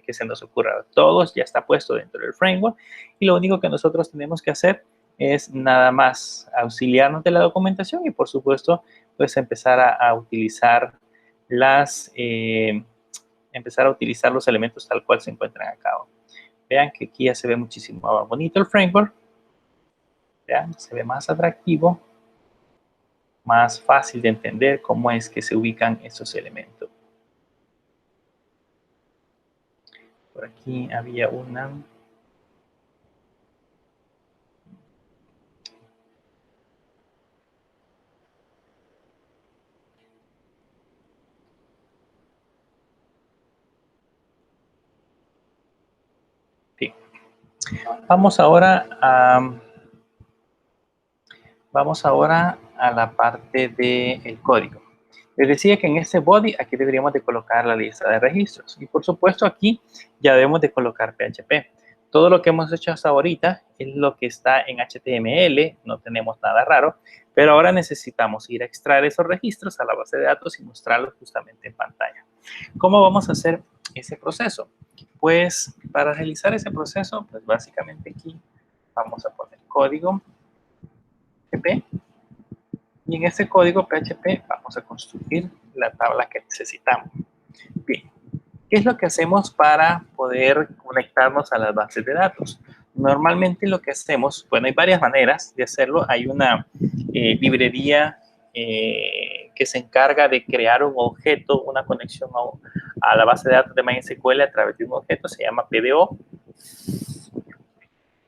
que se nos ocurra. Todo ya está puesto dentro del framework y lo único que nosotros tenemos que hacer es nada más auxiliarnos de la documentación y por supuesto pues empezar a utilizar empezar a utilizar los elementos tal cual se encuentran acá. Vean que aquí ya se ve muchísimo más bonito el framework. Vean, se ve más atractivo, más fácil de entender cómo es que se ubican estos elementos. Por aquí había una. Sí. Vamos ahora a la parte del código. Les decía que en este body aquí deberíamos de colocar la lista de registros y por supuesto aquí ya debemos de colocar PHP. Todo lo que hemos hecho hasta ahorita es lo que está en HTML, no tenemos nada raro, pero ahora necesitamos ir a extraer esos registros a la base de datos y mostrarlos justamente en pantalla. ¿Cómo vamos a hacer ese proceso? Pues para realizar ese proceso, pues básicamente aquí vamos a poner código PHP. Y en este código PHP vamos a construir la tabla que necesitamos. Bien, ¿qué es lo que hacemos para poder conectarnos a las bases de datos? Normalmente lo que hacemos, bueno, hay varias maneras de hacerlo. Hay una librería que se encarga de crear un objeto, una conexión a la base de datos de MySQL a través de un objeto, se llama PDO.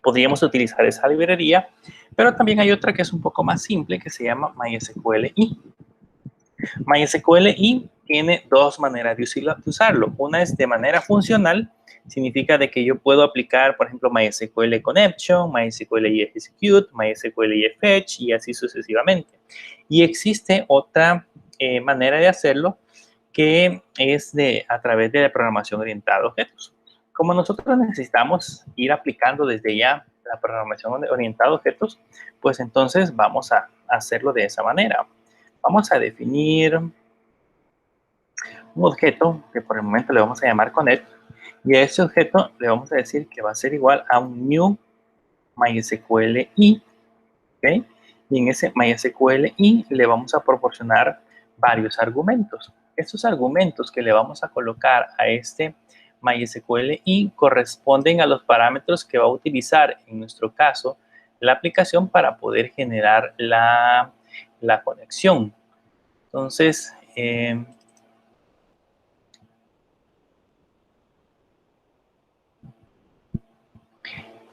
Podríamos utilizar esa librería, pero también hay otra que es un poco más simple que se llama MySQLi. MySQLi tiene dos maneras de usarlo. Una es de manera funcional, significa de que yo puedo aplicar, por ejemplo, MySQL Connection, MySQLi Execute, MySQLi Fetch y así sucesivamente. Y existe otra manera de hacerlo que es a través de la programación orientada a objetos. Como nosotros necesitamos ir aplicando desde ya la programación orientada a objetos, pues entonces vamos a hacerlo de esa manera. Vamos a definir un objeto que por el momento le vamos a llamar connect y a ese objeto le vamos a decir que va a ser igual a un new MySQLi, ¿ok? Y en ese MySQLi le vamos a proporcionar varios argumentos. Estos argumentos que le vamos a colocar a este MySQLi corresponden a los parámetros que va a utilizar, en nuestro caso, la aplicación para poder generar la conexión. Entonces,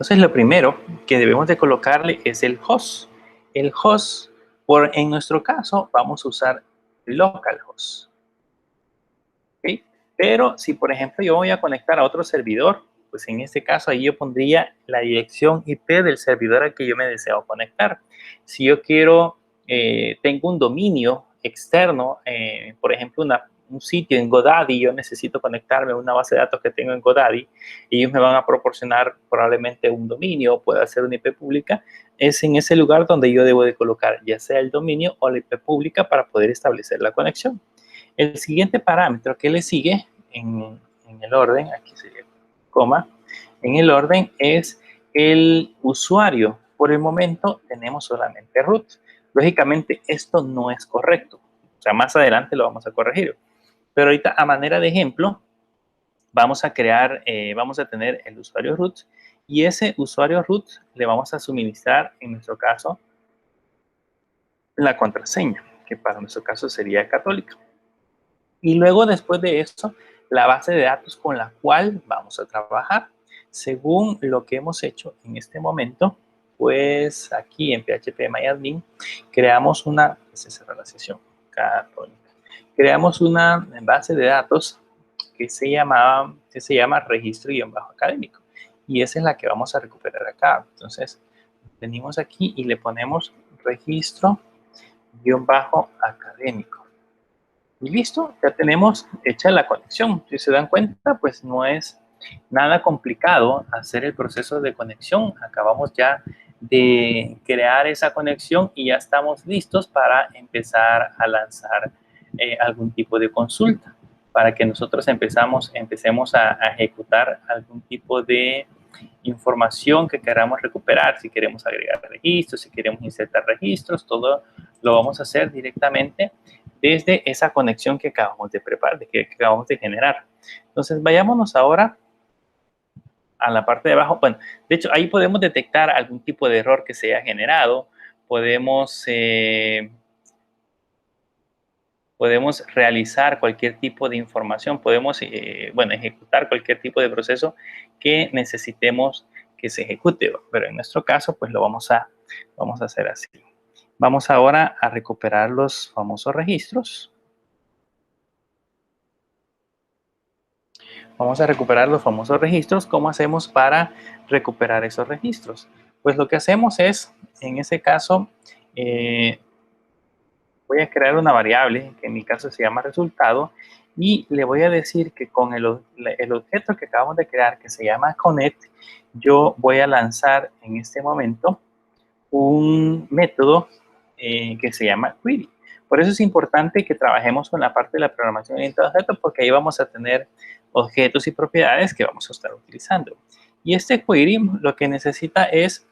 lo primero que debemos de colocarle es el host. el host, en nuestro caso, vamos a usar localhost. ¿Okay? Pero si, por ejemplo, yo voy a conectar a otro servidor, pues en este caso ahí yo pondría la dirección IP del servidor al que yo me deseo conectar. Si yo quiero, tengo un dominio externo, por ejemplo, un sitio en GoDaddy, yo necesito conectarme a una base de datos que tengo en GoDaddy, y ellos me van a proporcionar probablemente un dominio, puede ser una IP pública, es en ese lugar donde yo debo de colocar ya sea el dominio o la IP pública para poder establecer la conexión. El siguiente parámetro que le sigue en el orden, aquí sería coma, en el orden es el usuario. Por el momento tenemos solamente root. Lógicamente esto no es correcto. O sea, más adelante lo vamos a corregir. Pero ahorita a manera de ejemplo, vamos a crear, vamos a tener el usuario root y ese usuario root le vamos a suministrar, en nuestro caso, la contraseña, que para nuestro caso sería católica. Y luego, después de esto, la base de datos con la cual vamos a trabajar. Según lo que hemos hecho en este momento, pues aquí en phpMyAdmin creamos una, se cerró la sesión, creamos una base de datos que se llama registro-académico. Y esa es la que vamos a recuperar acá. Entonces, venimos aquí y le ponemos registro-académico. Y listo, ya tenemos hecha la conexión. Si se dan cuenta, pues no es nada complicado hacer el proceso de conexión. Acabamos ya de crear esa conexión y ya estamos listos para empezar a lanzar algún tipo de consulta, para que nosotros empecemos a ejecutar algún tipo de información que queramos recuperar, si queremos agregar registros, si queremos insertar registros, todo lo vamos a hacer directamente desde esa conexión que acabamos de preparar, que acabamos de generar. Entonces, vayámonos ahora a la parte de abajo. Bueno, de hecho, ahí podemos detectar algún tipo de error que se haya generado. Podemos realizar cualquier tipo de información. Podemos, ejecutar cualquier tipo de proceso que necesitemos que se ejecute. Pero en nuestro caso, pues lo vamos a hacer así. Vamos ahora a recuperar los famosos registros. Vamos a recuperar los famosos registros. ¿Cómo hacemos para recuperar esos registros? Pues lo que hacemos es, en ese caso, voy a crear una variable, que en mi caso se llama resultado, y le voy a decir que con el objeto que acabamos de crear, que se llama connect, yo voy a lanzar en este momento un método que se llama query. Por eso es importante que trabajemos con la parte de la programación orientada a objetos, porque ahí vamos a tener objetos y propiedades que vamos a estar utilizando. Y este query lo que necesita es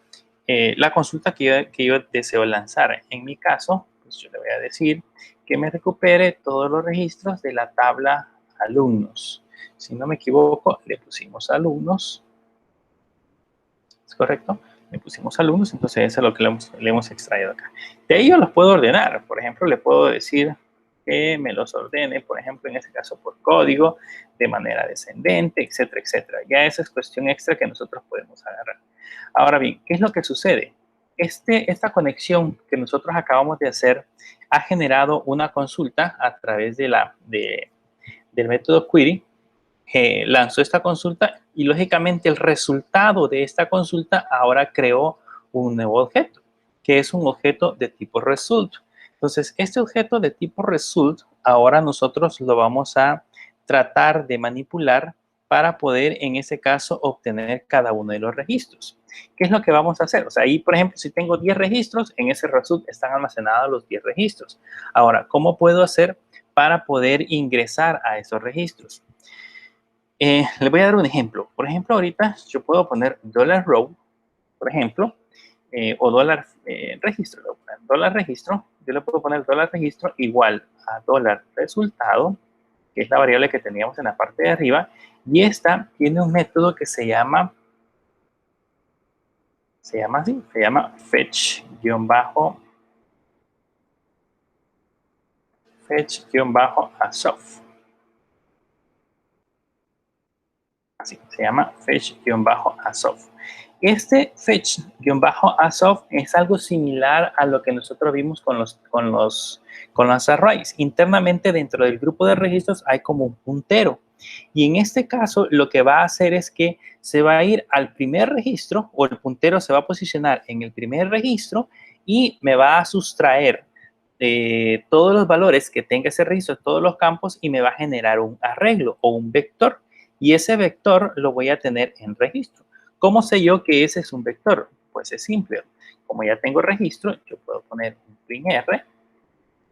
la consulta que yo deseo lanzar. En mi caso, pues yo le voy a decir que me recupere todos los registros de la tabla alumnos. Si no me equivoco, le pusimos alumnos. ¿Es correcto? Le pusimos alumnos, entonces eso es lo que le hemos extraído acá. De ahí yo los puedo ordenar. Por ejemplo, le puedo decir que me los ordene, por ejemplo, en este caso por código, de manera descendente, etcétera, etcétera. Ya esa es cuestión extra que nosotros podemos agarrar. Ahora bien, ¿qué es lo que sucede? Esta conexión que nosotros acabamos de hacer ha generado una consulta a través del método query. Lanzó esta consulta y lógicamente el resultado de esta consulta ahora creó un nuevo objeto, que es un objeto de tipo result. Entonces, este objeto de tipo result, ahora nosotros lo vamos a tratar de manipular para poder, en ese caso, obtener cada uno de los registros. ¿Qué es lo que vamos a hacer? O sea, ahí, por ejemplo, si tengo 10 registros, en ese result están almacenados los 10 registros. Ahora, ¿cómo puedo hacer para poder ingresar a esos registros? Le voy a dar un ejemplo. Por ejemplo, ahorita yo puedo poner $row, por ejemplo, o registro. $registro, yo le puedo poner $registro igual a $resultado, que es la variable que teníamos en la parte de arriba, y esta tiene un método que se llama fetch-assoff. Así, se llama fetch-asof. Este fetch-asof es algo similar a lo que nosotros vimos con las arrays. Internamente dentro del grupo de registros hay como un puntero. Y en este caso lo que va a hacer es que se va a ir al primer registro, o el puntero se va a posicionar en el primer registro y me va a sustraer todos los valores que tenga ese registro, todos los campos, y me va a generar un arreglo o un vector. Y ese vector lo voy a tener en registro. ¿Cómo sé yo que ese es un vector? Pues es simple. Como ya tengo registro, yo puedo poner un print R.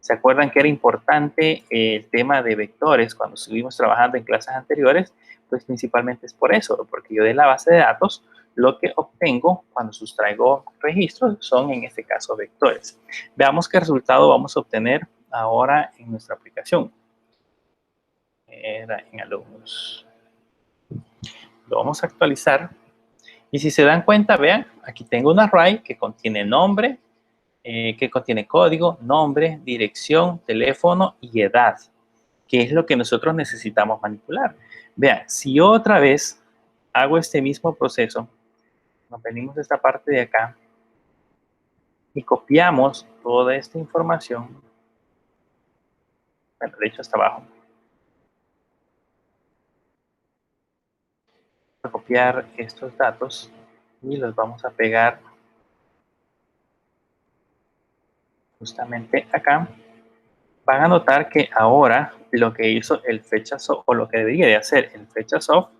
¿Se acuerdan que era importante el tema de vectores cuando estuvimos trabajando en clases anteriores? Pues principalmente es por eso, porque yo de la base de datos lo que obtengo cuando sustraigo registros son, en este caso, vectores. Veamos qué resultado vamos a obtener ahora en nuestra aplicación. Era en alumnos. Lo vamos a actualizar. Y si se dan cuenta, vean, aquí tengo un array que contiene nombre, que contiene código, nombre, dirección, teléfono y edad, que es lo que nosotros necesitamos manipular. Vean, si yo otra vez hago este mismo proceso, nos venimos de esta parte de acá y copiamos toda esta información, bueno, de hecho hasta abajo, voy a copiar estos datos y los vamos a pegar justamente acá. Van a notar que ahora lo que hizo el fetch-asof, o lo que debería de hacer el fetch-asof,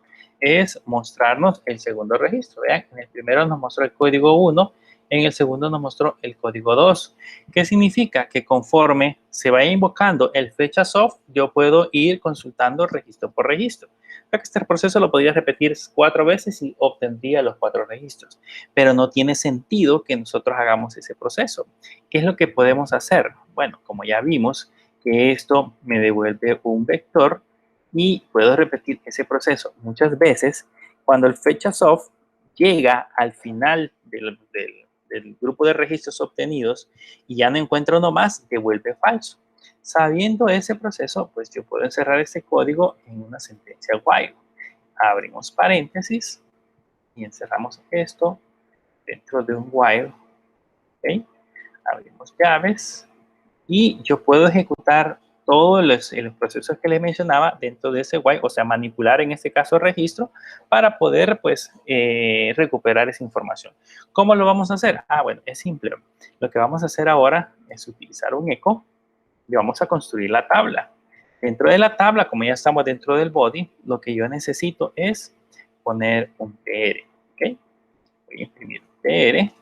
es mostrarnos el segundo registro. Vean, en el primero nos mostró el código 1, en el segundo nos mostró el código 2. ¿Qué significa? Que conforme se vaya invocando el fetch-asof, yo puedo ir consultando registro por registro. Este proceso lo podría repetir 4 veces y obtendría los 4 registros. Pero no tiene sentido que nosotros hagamos ese proceso. ¿Qué es lo que podemos hacer? Bueno, como ya vimos, que esto me devuelve un vector y puedo repetir ese proceso muchas veces. Cuando el fetch-asof llega al final del grupo de registros obtenidos y ya no encuentra uno más, devuelve falso. Sabiendo ese proceso, pues yo puedo encerrar este código en una sentencia while. Abrimos paréntesis y encerramos esto dentro de un while. ¿Okay? Abrimos llaves y yo puedo ejecutar todos los procesos que les mencionaba dentro de ese while, o sea, manipular en este caso el registro para poder, pues, recuperar esa información. ¿Cómo lo vamos a hacer? Ah, bueno, es simple. Lo que vamos a hacer ahora es utilizar un echo y vamos a construir la tabla. Dentro de la tabla, como ya estamos dentro del body, lo que yo necesito es poner un tr, ¿ok? Voy a imprimir un tr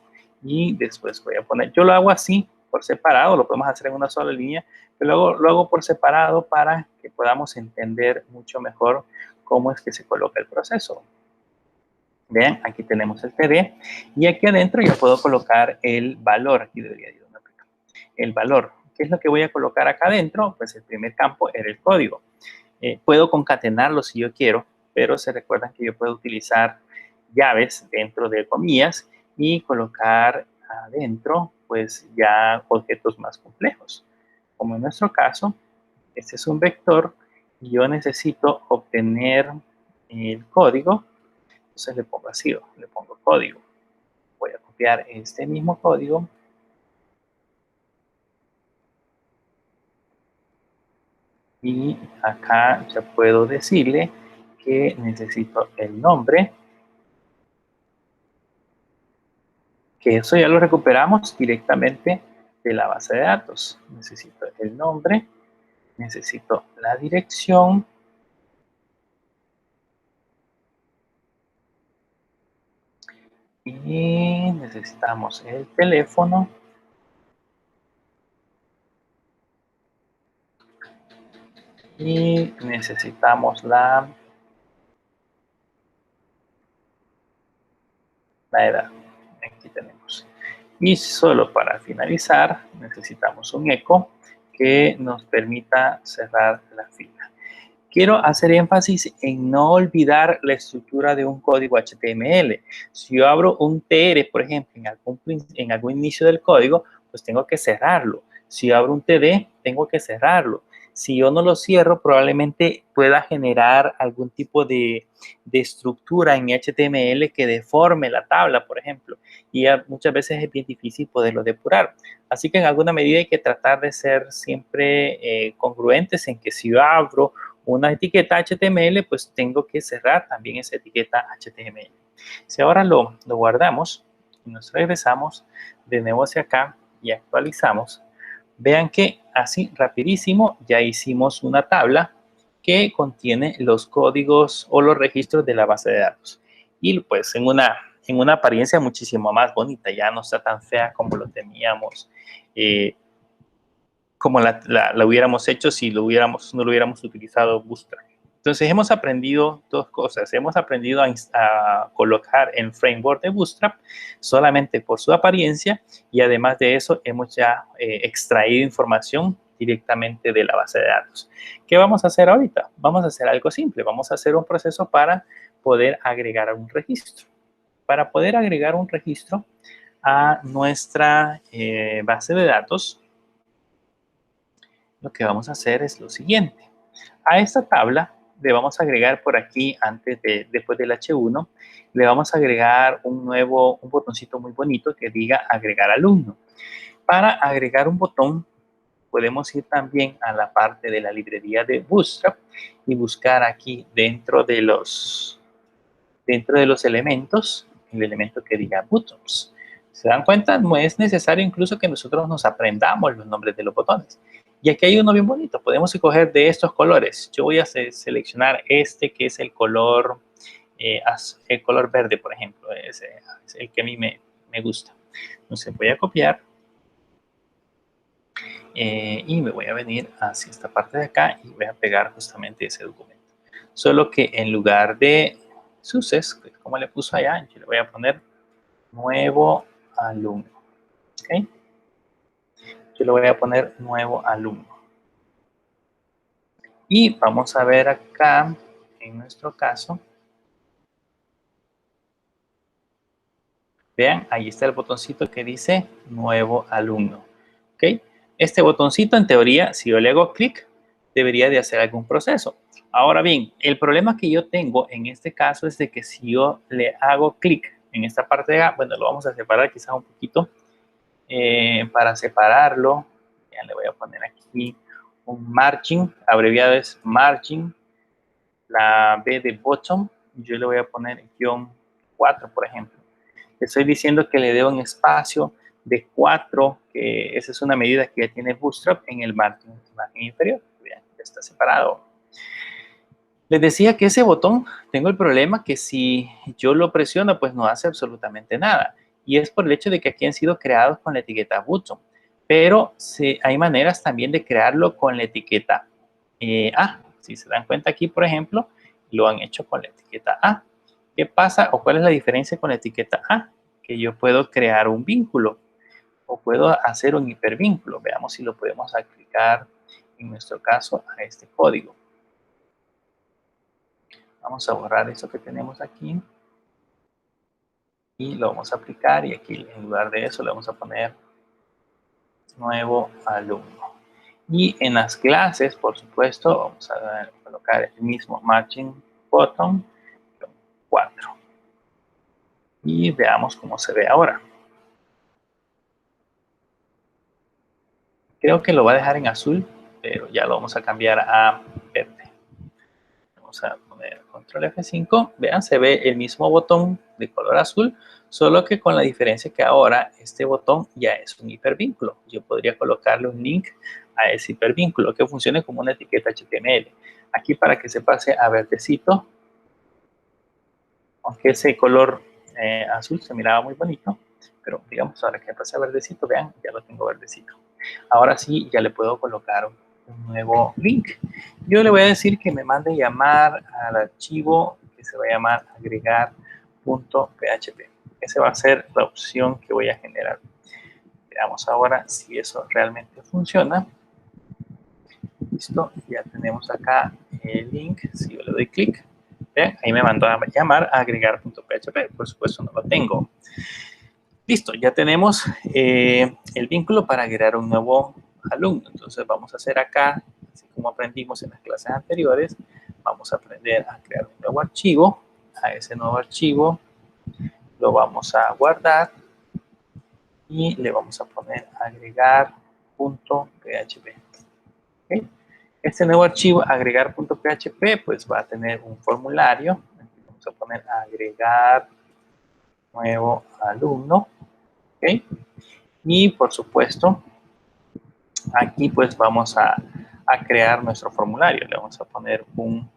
y después voy a poner, yo lo hago así, por separado, lo podemos hacer en una sola línea, pero luego lo hago por separado para que podamos entender mucho mejor cómo es que se coloca el proceso. Vean, aquí tenemos el td y aquí adentro yo puedo colocar el valor, aquí debería ir una aplicación. El valor, ¿qué es lo que voy a colocar acá adentro? Pues el primer campo era el código. Puedo concatenarlo si yo quiero, pero se recuerdan que yo puedo utilizar llaves dentro de comillas y colocar adentro pues ya objetos más complejos. Como en nuestro caso, este es un vector y yo necesito obtener el código, entonces le pongo así, le pongo código. Voy a copiar este mismo código y acá ya puedo decirle que necesito el nombre, que eso ya lo recuperamos directamente de la base de datos. Necesito el nombre, necesito la dirección y necesitamos el teléfono y necesitamos la edad. Aquí tenemos. Y solo para finalizar, necesitamos un echo que nos permita cerrar la fila. Quiero hacer énfasis en no olvidar la estructura de un código HTML. Si yo abro un tr, por ejemplo, en algún inicio del código, pues tengo que cerrarlo. Si yo abro un td, tengo que cerrarlo. Si yo no lo cierro, probablemente pueda generar algún tipo de estructura en mi HTML que deforme la tabla, por ejemplo, y ya muchas veces es bien difícil poderlo depurar. Así que en alguna medida hay que tratar de ser siempre congruentes en que si yo abro una etiqueta HTML, pues tengo que cerrar también esa etiqueta HTML. Si ahora lo guardamos y nos regresamos de nuevo hacia acá y actualizamos, vean que así rapidísimo ya hicimos una tabla que contiene los códigos o los registros de la base de datos. Y pues en una apariencia muchísimo más bonita, ya no está tan fea como lo teníamos, como la hubiéramos hecho si no lo hubiéramos utilizado Bootstrap. Entonces hemos aprendido dos cosas. Hemos aprendido a colocar el framework de Bootstrap solamente por su apariencia, y además de eso hemos ya extraído información directamente de la base de datos. ¿Qué vamos a hacer ahorita? Vamos a hacer algo simple. Vamos a hacer un proceso para poder agregar un registro. Para poder agregar un registro a nuestra base de datos, lo que vamos a hacer es lo siguiente. A esta tabla le vamos a agregar por aquí, después del H1, le vamos a agregar un botoncito muy bonito que diga agregar alumno. Para agregar un botón, podemos ir también a la parte de la librería de Bootstrap y buscar aquí dentro de los elementos, el elemento que diga buttons. ¿Se dan cuenta? No es necesario incluso que nosotros nos aprendamos los nombres de los botones. Y aquí hay uno bien bonito. Podemos escoger de estos colores. Yo voy a seleccionar este que es el color verde, por ejemplo. Es el que a mí me gusta. Entonces voy a copiar y me voy a venir hacia esta parte de acá y voy a pegar justamente ese documento. Solo que en lugar de suces, como le puso allá, yo le voy a poner nuevo alumno. ¿Okay? Yo le voy a poner nuevo alumno. Y vamos a ver acá, en nuestro caso, vean, ahí está el botoncito que dice nuevo alumno. ¿Okay? Este botoncito, en teoría, si yo le hago clic, debería de hacer algún proceso. Ahora bien, el problema que yo tengo en este caso es de que si yo le hago clic en esta parte de acá, bueno, lo vamos a separar quizás un poquito. Para separarlo, ya le voy a poner aquí un margin, abreviado es margin, la B de bottom, yo le voy a poner guión 4, por ejemplo. Le estoy diciendo que le dé un espacio de 4, que esa es una medida que ya tiene Bootstrap en el margen inferior. Vean, ya está separado. Les decía que ese botón, tengo el problema que si yo lo presiono, pues no hace absolutamente nada. Y es por el hecho de que aquí han sido creados con la etiqueta button. Pero hay maneras también de crearlo con la etiqueta A. Si se dan cuenta aquí, por ejemplo, lo han hecho con la etiqueta A. ¿Qué pasa o cuál es la diferencia con la etiqueta A? Que yo puedo crear un vínculo o puedo hacer un hipervínculo. Veamos si lo podemos aplicar, en nuestro caso, a este código. Vamos a borrar eso que tenemos aquí y lo vamos a aplicar, y aquí en lugar de eso le vamos a poner nuevo alumno. Y en las clases, por supuesto, vamos a colocar el mismo margin bottom 4. Y veamos cómo se ve ahora. Creo que lo va a dejar en azul, pero ya lo vamos a cambiar a verde. Vamos a poner control F5. Vean, se ve el mismo botón de color azul, solo que con la diferencia que ahora este botón ya es un hipervínculo. Yo podría colocarle un link a ese hipervínculo que funcione como una etiqueta HTML. Aquí, para que se pase a verdecito, aunque ese color azul se miraba muy bonito, pero digamos ahora que pase a verdecito, vean, ya lo tengo verdecito. Ahora sí, ya le puedo colocar un nuevo link. Yo le voy a decir que me mande llamar al archivo que se va a llamar agregar.php. Esa va a ser la opción que voy a generar. Veamos ahora si eso realmente funciona. Listo, ya tenemos acá el link. Si yo le doy clic, vean, ahí me mandó a llamar a agregar.php. Por supuesto no lo tengo. Listo, ya tenemos el vínculo para agregar un nuevo alumno. Entonces vamos a hacer acá, así como aprendimos en las clases anteriores, vamos a aprender a crear un nuevo archivo. A ese nuevo archivo lo vamos a guardar y le vamos a poner agregar.php. ¿Okay? Este nuevo archivo agregar.php pues va a tener un formulario. Aquí vamos a poner agregar nuevo alumno. ¿Okay? Y por supuesto, aquí pues vamos a crear nuestro formulario. Le vamos a poner un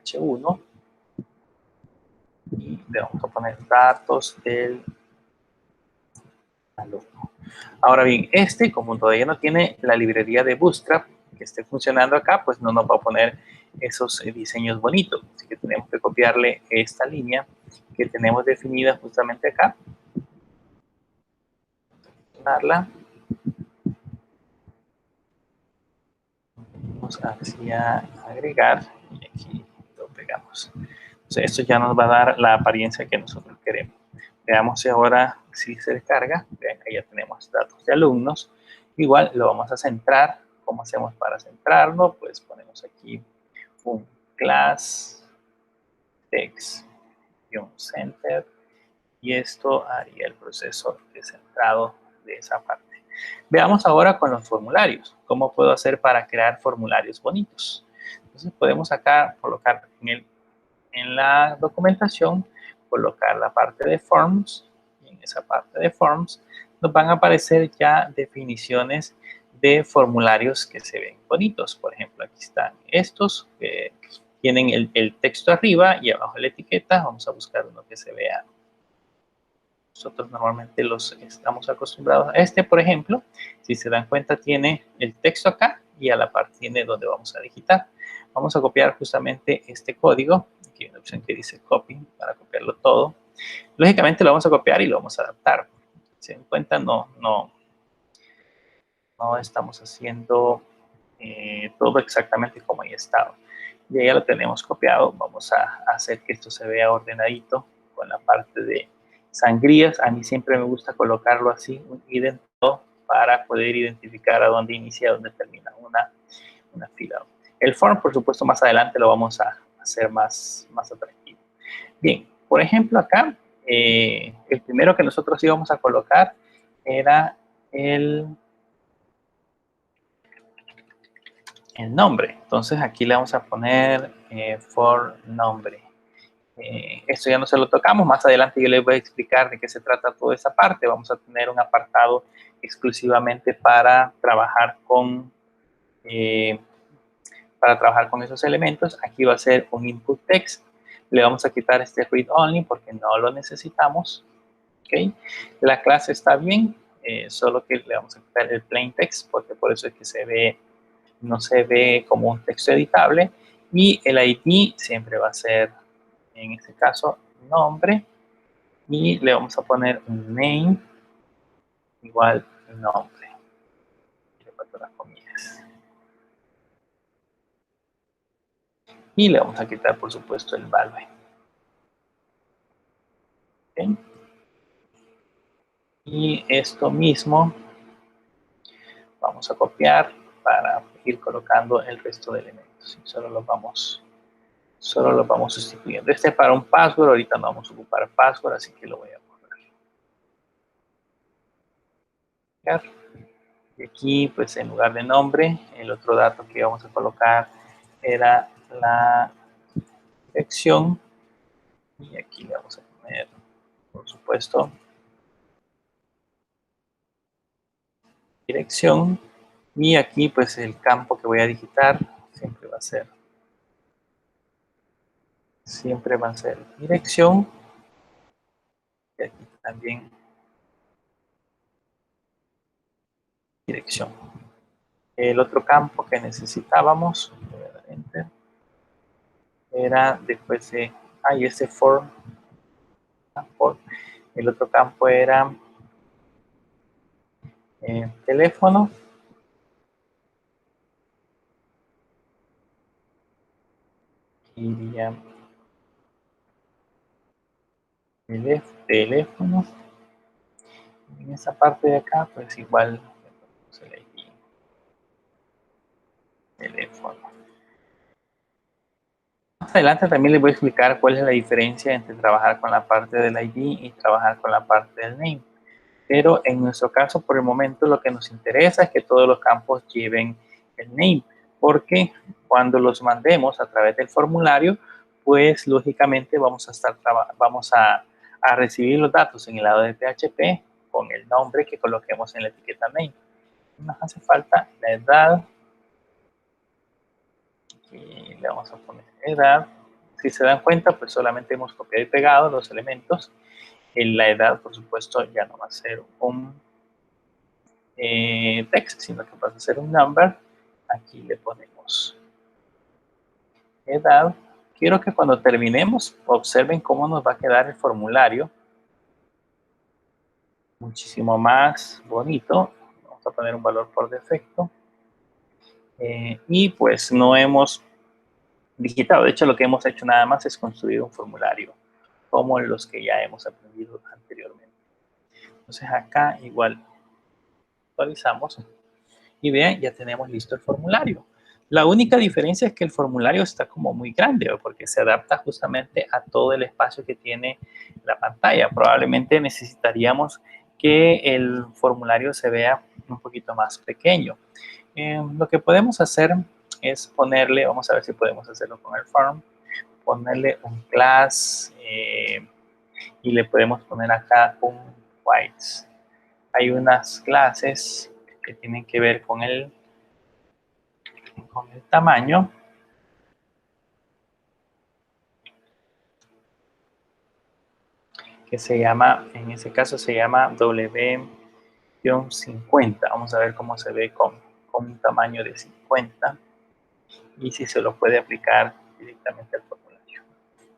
H1 y le vamos a poner datos del alumno. Ahora bien, como todavía no tiene la librería de Bootstrap que esté funcionando acá, pues no nos va a poner esos diseños bonitos. Así que tenemos que copiarle esta línea que tenemos definida justamente acá. Vamos hacia agregar y aquí lo pegamos. Entonces, esto ya nos va a dar la apariencia que nosotros queremos. Veamos si ahora si se descarga. Vean, ahí ya tenemos datos de alumnos. Igual lo vamos a centrar. ¿Cómo hacemos para centrarlo? Pues ponemos aquí un class text y un center. Y esto haría el proceso de centrado de esa parte. Veamos ahora con los formularios. ¿Cómo puedo hacer para crear formularios bonitos? Entonces podemos acá colocar en la documentación, colocar la parte de forms, y en esa parte de forms nos van a aparecer ya definiciones de formularios que se ven bonitos. Por ejemplo, aquí están estos que tienen el texto arriba y abajo la etiqueta. Vamos a buscar uno que se vea. Nosotros normalmente los estamos acostumbrados a este, por ejemplo. Si se dan cuenta, tiene el texto acá y a la par tiene donde vamos a digitar. Vamos a copiar justamente este código. Aquí hay una opción que dice copy para copiarlo todo. Lógicamente lo vamos a copiar y lo vamos a adaptar. Si se dan cuenta, no estamos haciendo todo exactamente como ya estaba. Ya lo tenemos copiado. Vamos a hacer que esto se vea ordenadito con la parte de sangrías. A mí siempre me gusta colocarlo así, un idento, para poder identificar a dónde inicia, a dónde termina una fila. El form, por supuesto, más adelante lo vamos a hacer más atractivo. Bien, por ejemplo, acá, el primero que nosotros íbamos a colocar era el nombre. Entonces aquí le vamos a poner for nombre. Esto ya no se lo tocamos, más adelante yo les voy a explicar de qué se trata toda esa parte. Vamos a tener un apartado exclusivamente para trabajar con esos elementos. Aquí va a ser un input text. Le vamos a quitar este read only porque no lo necesitamos. ¿Okay? La clase está bien, solo que le vamos a quitar el plain text porque por eso es que no se ve como un texto editable. Y el ID siempre va a ser, en este caso, nombre. Y le vamos a poner un name igual nombre. Y le vamos a quitar, por supuesto, el value. ¿Okay? Y esto mismo vamos a copiar para ir colocando el resto de elementos. Solo los vamos sustituyendo. Este es para un password, ahorita no vamos a ocupar password, así que lo voy a borrar. Y aquí, pues en lugar de nombre, el otro dato que vamos a colocar era la dirección. Y aquí le vamos a poner, por supuesto, dirección. Y aquí, pues el campo que voy a digitar siempre va a ser dirección. Y aquí también dirección. El otro campo que necesitábamos, era después de, y este for, el otro campo era teléfono. Iría teléfono. En esa parte de acá, pues igual, teléfono. Más adelante también les voy a explicar cuál es la diferencia entre trabajar con la parte del ID y trabajar con la parte del name. Pero en nuestro caso, por el momento, lo que nos interesa es que todos los campos lleven el name, porque cuando los mandemos a través del formulario, pues lógicamente vamos a recibir los datos en el lado de PHP con el nombre que coloquemos en la etiqueta name. Nos hace falta la edad. Y le vamos a poner edad. Si se dan cuenta, pues solamente hemos copiado y pegado los elementos. En la edad, por supuesto, ya no va a ser un text, sino que pasa a ser un number. Aquí le ponemos edad. Quiero que cuando terminemos observen cómo nos va a quedar el formulario. Muchísimo más bonito. Vamos a poner un valor por defecto. Y pues no hemos digitado. De hecho, lo que hemos hecho nada más es construir un formulario como los que ya hemos aprendido anteriormente. Entonces acá igual actualizamos y vean, ya tenemos listo el formulario. La única diferencia es que el formulario está como muy grande, porque se adapta justamente a todo el espacio que tiene la pantalla. Probablemente necesitaríamos que el formulario se vea un poquito más pequeño. Lo que podemos hacer es ponerle, vamos a ver si podemos hacerlo con el form, ponerle un class y le podemos poner acá un whites. Hay unas clases que tienen que ver con el tamaño. Que se llama, en ese caso se llama W-50. Vamos a ver cómo se ve con un tamaño de 50 y si se lo puede aplicar directamente al formulario.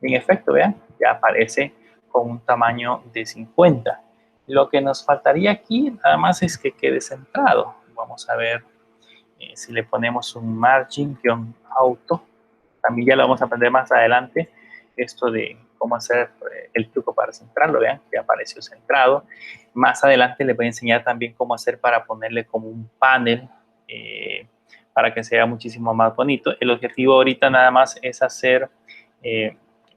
En efecto, vean, ya aparece con un tamaño de 50. Lo que nos faltaría aquí nada más es que quede centrado. Vamos a ver si le ponemos un margin-auto. También ya lo vamos a aprender más adelante, esto de cómo hacer el truco para centrarlo. Vean, que apareció centrado. Más adelante les voy a enseñar también cómo hacer para ponerle como un panel para que sea muchísimo más bonito. El objetivo ahorita nada más es hacer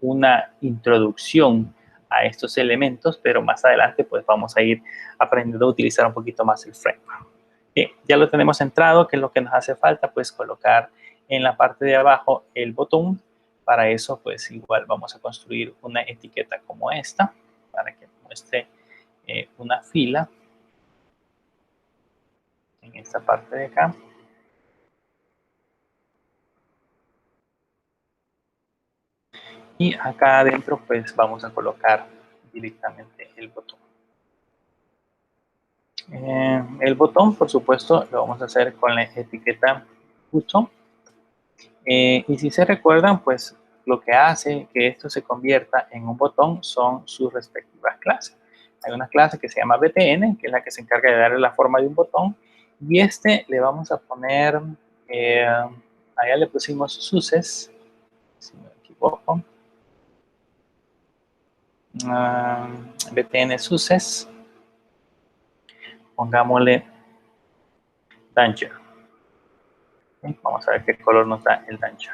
una introducción a estos elementos, pero más adelante pues vamos a ir aprendiendo a utilizar un poquito más el framework. Bien, ya lo tenemos centrado, que es lo que nos hace falta, pues colocar en la parte de abajo el botón. Para eso pues igual vamos a construir una etiqueta como esta, para que muestre una fila en esta parte de acá. Y acá adentro pues vamos a colocar directamente el botón. El botón, por supuesto, lo vamos a hacer con la etiqueta button. Y si se recuerdan, pues lo que hace que esto se convierta en un botón son sus respectivas clases. Hay una clase que se llama btn, que es la que se encarga de darle la forma de un botón. Y este le vamos a poner, allá le pusimos suces, si no me equivoco. Btn suces. Pongámosle danger. Vamos a ver qué color nos da el danger.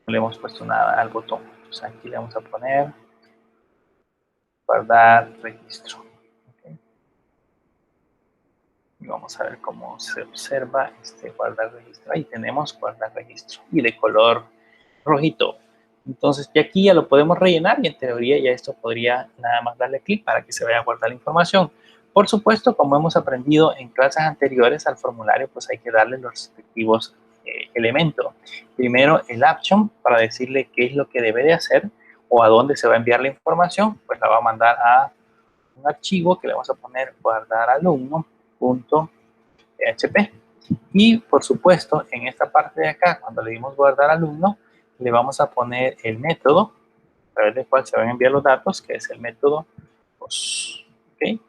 No le hemos puesto nada al botón. Entonces aquí le vamos a poner guardar registro. Okay. Y vamos a ver cómo se observa este guardar registro. Ahí tenemos guardar registro y de color rojito. Entonces ya aquí ya lo podemos rellenar y en teoría ya esto podría nada más darle clic para que se vaya a guardar la información. Por supuesto, como hemos aprendido en clases anteriores al formulario, pues hay que darle los respectivos elementos. Primero el action para decirle qué es lo que debe de hacer o a dónde se va a enviar la información, pues la va a mandar a un archivo que le vamos a poner guardar alumno.php. Y por supuesto, en esta parte de acá, cuando le dimos guardar alumno, le vamos a poner el método a través del cual se van a enviar los datos, que es el método post. ¿Okay?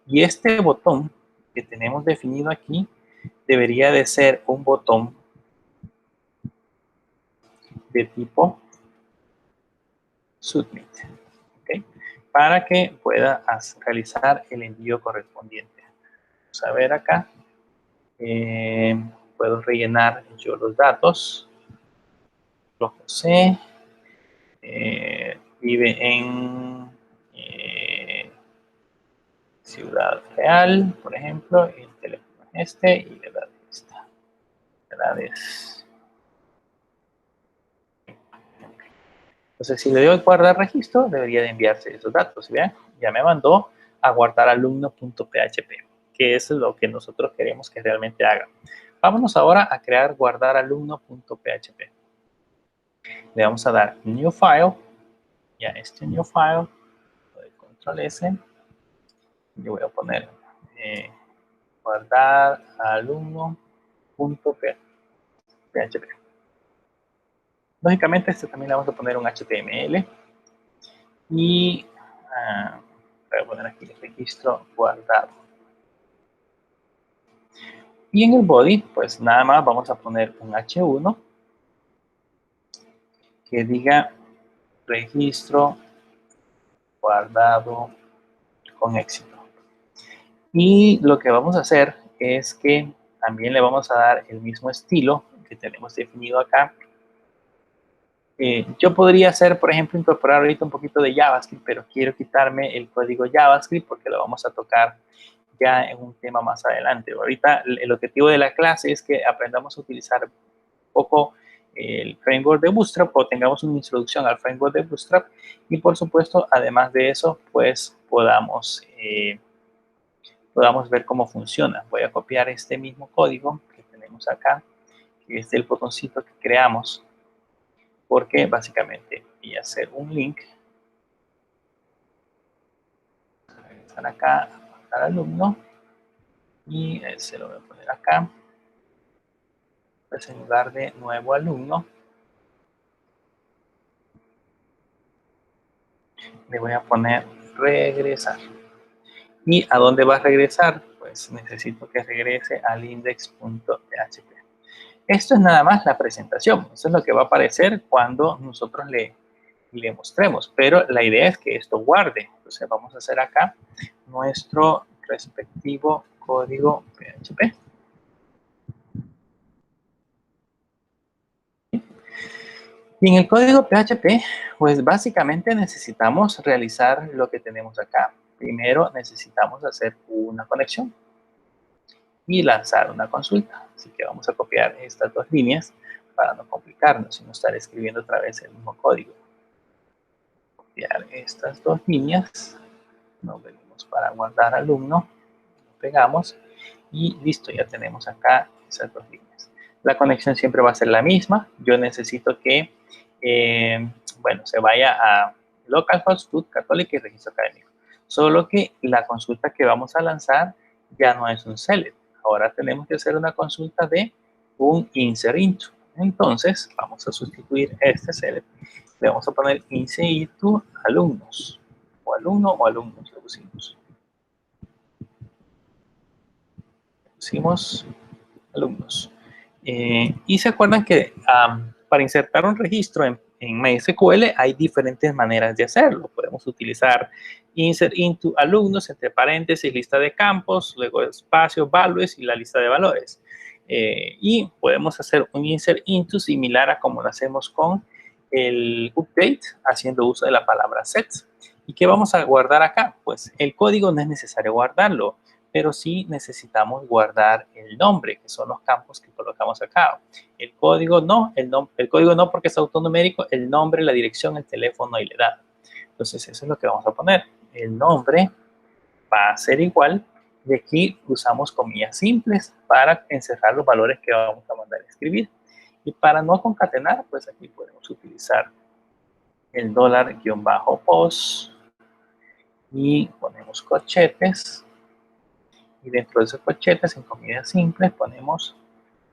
Y este botón que tenemos definido aquí debería de ser un botón de tipo submit. ¿Okay? Para que pueda realizar el envío correspondiente. Vamos a ver acá. Puedo rellenar yo los datos. José vive en Ciudad Real, por ejemplo, el teléfono es este y la edad es esta. La edad es... Entonces, si le doy guardar registro, debería de enviarse esos datos. ¿Vean? Ya me mandó a guardar alumno.php, que es lo que nosotros queremos que realmente haga. Vámonos ahora a crear guardar alumno.php. Le vamos a dar New File. Ya este New File, doy Control S. Yo voy a poner guardar alumno.php. Lógicamente, este también le vamos a poner un HTML. Y voy a poner aquí el registro guardado. Y en el body, pues nada más vamos a poner un H1 que diga registro guardado con éxito. Y lo que vamos a hacer es que también le vamos a dar el mismo estilo que tenemos definido acá. Yo podría hacer, por ejemplo, incorporar ahorita un poquito de JavaScript, pero quiero quitarme el código JavaScript porque lo vamos a tocar ya en un tema más adelante. Ahorita el objetivo de la clase es que aprendamos a utilizar un poco el framework de Bootstrap o tengamos una introducción al framework de Bootstrap y por supuesto, además de eso, pues podamos ver cómo funciona. Voy a copiar este mismo código que tenemos acá, que es el botoncito que creamos, porque básicamente voy a hacer un link. Están acá, al alumno, y se lo voy a poner acá. Pues en lugar de nuevo alumno, le voy a poner regresar. ¿Y a dónde va a regresar? Pues necesito que regrese al index.php. Esto es nada más la presentación. Eso es lo que va a aparecer cuando nosotros le mostremos. Pero la idea es que esto guarde. Entonces vamos a hacer acá nuestro respectivo código PHP. Y en el código PHP, pues básicamente necesitamos realizar lo que tenemos acá. Primero necesitamos hacer una conexión y lanzar una consulta. Así que vamos a copiar estas dos líneas para no complicarnos y no estar escribiendo otra vez el mismo código. Copiar estas dos líneas, nos venimos para guardar alumno, pegamos y listo, ya tenemos acá esas dos líneas. La conexión siempre va a ser la misma. Yo necesito que, bueno, se vaya a localhost, root, católica y registro académico. Solo que la consulta que vamos a lanzar ya no es un select. Ahora tenemos que hacer una consulta de un insert into. Entonces, vamos a sustituir este select. Le vamos a poner insert into alumnos. O alumno o alumnos, le pusimos alumnos. Y se acuerdan que para insertar un registro en MySQL hay diferentes maneras de hacerlo. Podemos utilizar insert into alumnos, entre paréntesis, lista de campos, luego espacio, values y la lista de valores. Y podemos hacer un insert into similar a como lo hacemos con el update, haciendo uso de la palabra set. ¿Y qué vamos a guardar acá? Pues el código no es necesario guardarlo, pero sí necesitamos guardar el nombre, que son los campos que colocamos acá. El código no, el código no porque es autonumérico, el nombre, la dirección, el teléfono y la edad. Entonces eso es lo que vamos a poner. El nombre va a ser igual y aquí usamos comillas simples para encerrar los valores que vamos a mandar a escribir. Y para no concatenar, pues aquí podemos utilizar el $-post y ponemos corchetes. Y dentro de esos corchetes, en comillas simples, ponemos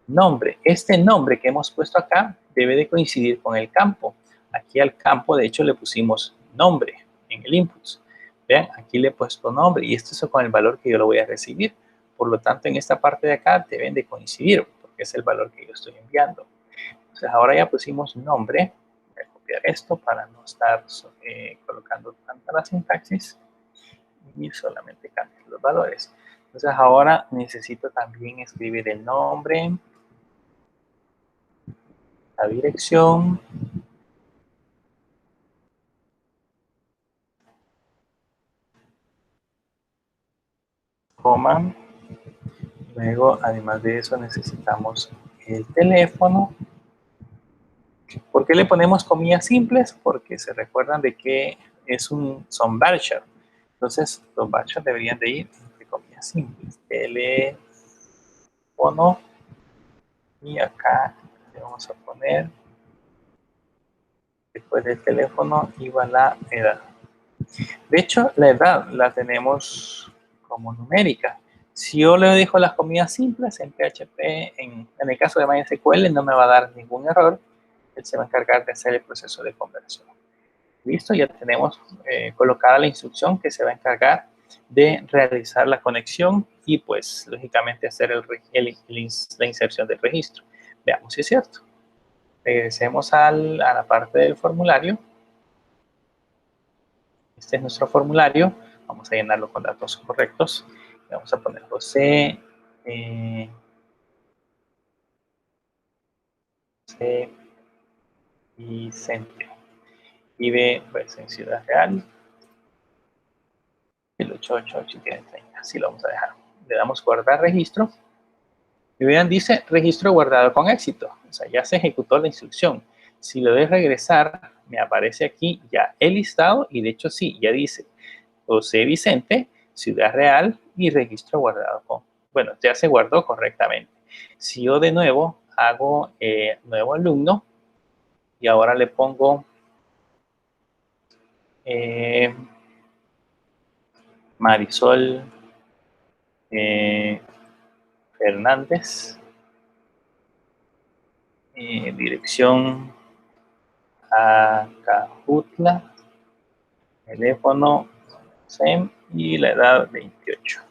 nombre. Este nombre que hemos puesto acá debe de coincidir con el campo. Aquí al campo, de hecho, le pusimos nombre en el input. Vean, aquí le he puesto nombre y esto es con el valor que yo lo voy a recibir. Por lo tanto, en esta parte de acá deben de coincidir porque es el valor que yo estoy enviando. Entonces, ahora ya pusimos nombre. Voy a copiar esto para no estar colocando tanta la sintaxis y solamente cambiar los valores. Entonces ahora necesito también escribir el nombre, la dirección, coma. Luego, además de eso, necesitamos el teléfono. ¿Por qué le ponemos comillas simples? Porque se recuerdan de que son vouchers. Entonces, los vouchers deberían de ir entre comillas simples. Teléfono. Y acá le vamos a poner, después del teléfono, iba la edad. De hecho, la edad la tenemos como numérica. Si yo le dejo las comillas simples en PHP, en el caso de MySQL, no me va a dar ningún error. Él se va a encargar de hacer el proceso de conversión. Listo, ya tenemos colocada la instrucción que se va a encargar de realizar la conexión y pues lógicamente hacer la inserción del registro. Veamos si es cierto. Regresemos a la parte del formulario. Este es nuestro formulario. Vamos a llenarlo con datos correctos. Vamos a poner José, José Vicente. Vive pues, en Ciudad Real. El 888 tiene 30. Así lo vamos a dejar. Le damos guardar registro. Y vean, dice registro guardado con éxito. O sea, ya se ejecutó la instrucción. Si le doy regresar, me aparece aquí ya el listado. Y de hecho sí, ya dice José Vicente, Ciudad Real y registro guardado con. Bueno, ya se guardó correctamente. Si yo de nuevo hago nuevo alumno y ahora le pongo Marisol Fernández, dirección Acajutla, teléfono SEM y la edad 28.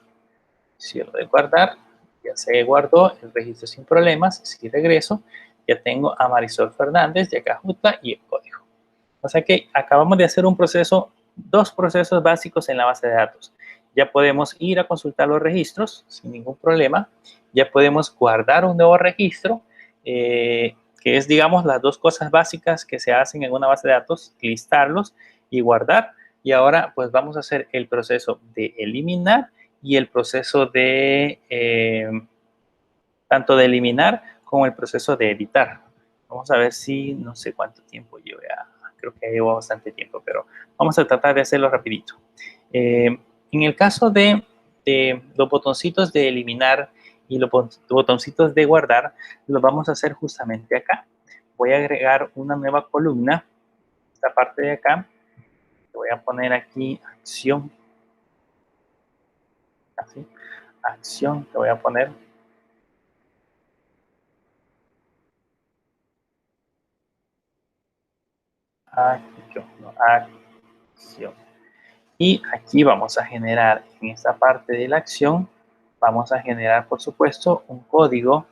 Si lo de guardar, ya se guardó el registro sin problemas. Si regreso, ya tengo a Marisol Fernández de Acajutla y el código. O sea que acabamos de hacer dos procesos básicos en la base de datos. Ya podemos ir a consultar los registros sin ningún problema. Ya podemos guardar un nuevo registro, que es, digamos, las dos cosas básicas que se hacen en una base de datos, listarlos y guardar. Y ahora, pues vamos a hacer el proceso de eliminar y el proceso de, tanto de eliminar como el proceso de editar. Vamos a ver si, no sé cuánto tiempo lleve, creo que llevo bastante tiempo, pero vamos a tratar de hacerlo rapidito. En el caso de los botoncitos de eliminar y los botoncitos de guardar, los vamos a hacer justamente acá. Voy a agregar una nueva columna, esta parte de acá. Voy a poner aquí acción. Así, acción, te voy a poner. Acción. Y aquí vamos a generar, en esta parte de la acción, vamos a generar, por supuesto, un código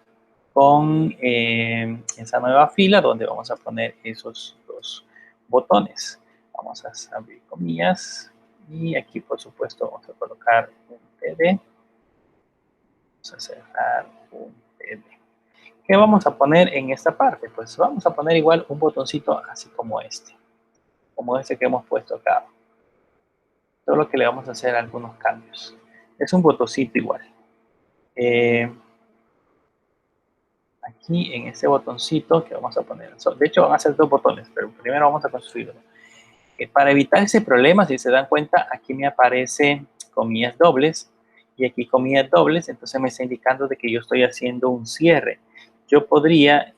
con esa nueva fila donde vamos a poner esos dos botones. Vamos a abrir comillas y aquí, por supuesto, vamos a colocar un TD. Vamos a cerrar un TD. ¿Qué vamos a poner en esta parte? Pues vamos a poner igual un botoncito así como este que hemos puesto acá. Solo que le vamos a hacer algunos cambios. Es un botoncito igual. Aquí en este botoncito que vamos a poner, de hecho van a ser dos botones, pero primero vamos a construirlo. Para evitar ese problema, si se dan cuenta, aquí me aparece comillas dobles y aquí comillas dobles, entonces me está indicando de que yo estoy haciendo un cierre. Yo podría,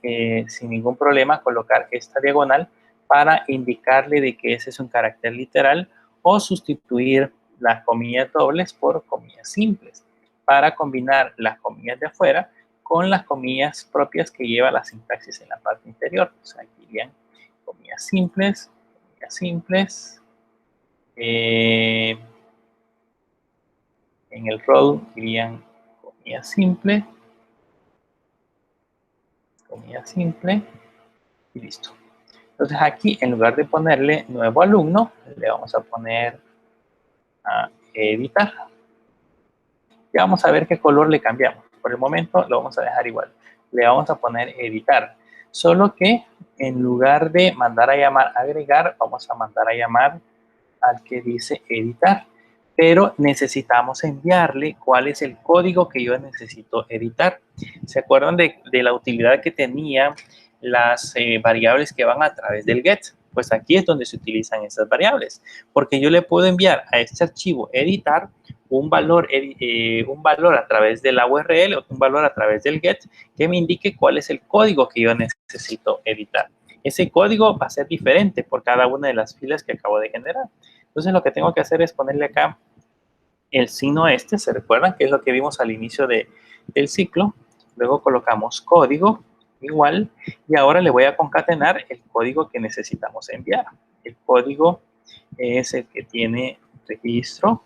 sin ningún problema, colocar esta diagonal para indicarle de que ese es un carácter literal o sustituir las comillas dobles por comillas simples para combinar las comillas de afuera con las comillas propias que lleva la sintaxis en la parte interior. O sea, aquí irían comillas simples. En el row irían comillas simple y listo. Entonces aquí, en lugar de ponerle nuevo alumno, le vamos a poner a editar. Ya vamos a ver qué color le cambiamos. Por el momento lo vamos a dejar igual. Le vamos a poner editar. Solo que en lugar de mandar a llamar agregar, vamos a mandar a llamar al que dice editar. Pero necesitamos enviarle cuál es el código que yo necesito editar. ¿Se acuerdan de la utilidad que tenía las variables que van a través del get? Pues aquí es donde se utilizan esas variables, porque yo le puedo enviar a este archivo editar un valor a través de la URL o un valor a través del get que me indique cuál es el código que yo necesito editar. Ese código va a ser diferente por cada una de las filas que acabo de generar. Entonces lo que tengo que hacer es ponerle acá el signo este, ¿se recuerdan? Que es lo que vimos al inicio del ciclo. Luego colocamos código igual y ahora le voy a concatenar el código que necesitamos enviar. El código es el que tiene registro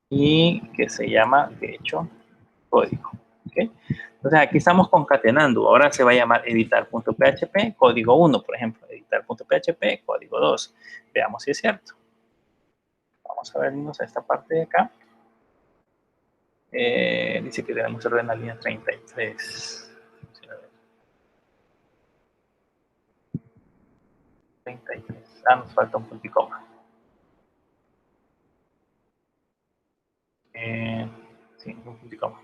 y que se llama, de hecho, código. ¿Okay? Entonces aquí estamos concatenando. Ahora se va a llamar editar.php, código 1, por ejemplo. Editar.php, código 2. Veamos si es cierto. Vamos a vernos a esta parte de acá. Dice que tenemos error en la línea 33. 33. Ah, nos falta un punto y coma. Sí, un punto y coma.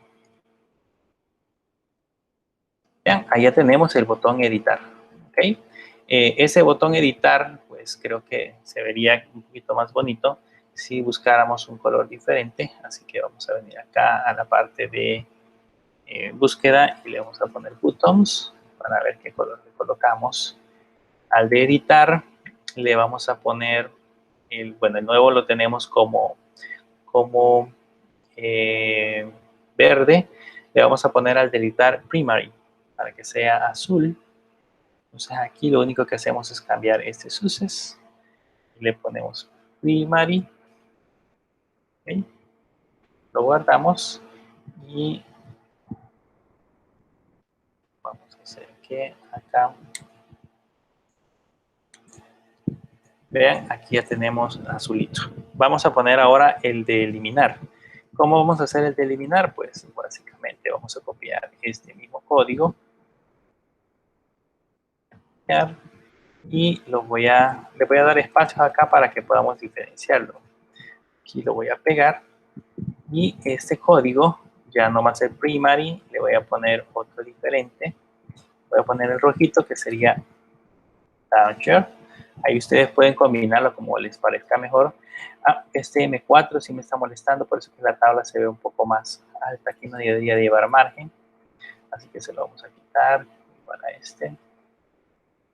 Vean, ahí ya tenemos el botón editar. ¿Okay? Ese botón editar, pues creo que se vería un poquito más bonito si buscáramos un color diferente. Así que vamos a venir acá a la parte de búsqueda y le vamos a poner buttons para ver qué color le colocamos. Al de editar le vamos a poner, el nuevo lo tenemos como verde. Le vamos a poner al de editar primary para que sea azul. Entonces aquí lo único que hacemos es cambiar este success y le ponemos primary. ¿Okay? Lo guardamos y vamos a hacer que acá, vean, aquí ya tenemos azulito. Vamos a poner ahora el de eliminar. ¿Cómo vamos a hacer el de eliminar? Pues básicamente vamos a copiar este mismo código y le voy a dar espacios acá para que podamos diferenciarlo. Aquí lo voy a pegar y este código ya no va a ser primary, le voy a poner otro diferente. Voy a poner el rojito que sería launcher. Ahí ustedes pueden combinarlo como les parezca mejor. Este M4 sí me está molestando, por eso que la tabla se ve un poco más alta. Aquí no debería llevar margen, así que se lo vamos a quitar para este.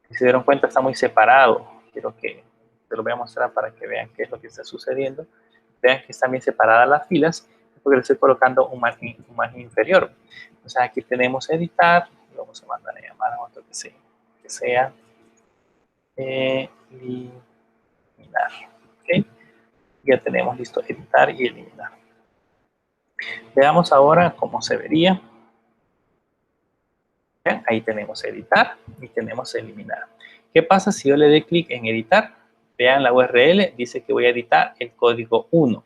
Si se dieron cuenta, está muy separado. Quiero que se lo voy a mostrar para que vean qué es lo que está sucediendo. Vean que están bien separadas las filas, porque le estoy colocando un margen inferior. Entonces aquí tenemos editar, lo vamos a mandar a llamar a otro que sea eliminar. ¿Okay? Ya tenemos listo editar y eliminar. Veamos ahora cómo se vería. ¿Ven? Ahí tenemos editar y tenemos eliminar. ¿Qué pasa si yo le doy clic en editar? Vean la URL, dice que voy a editar el código 1.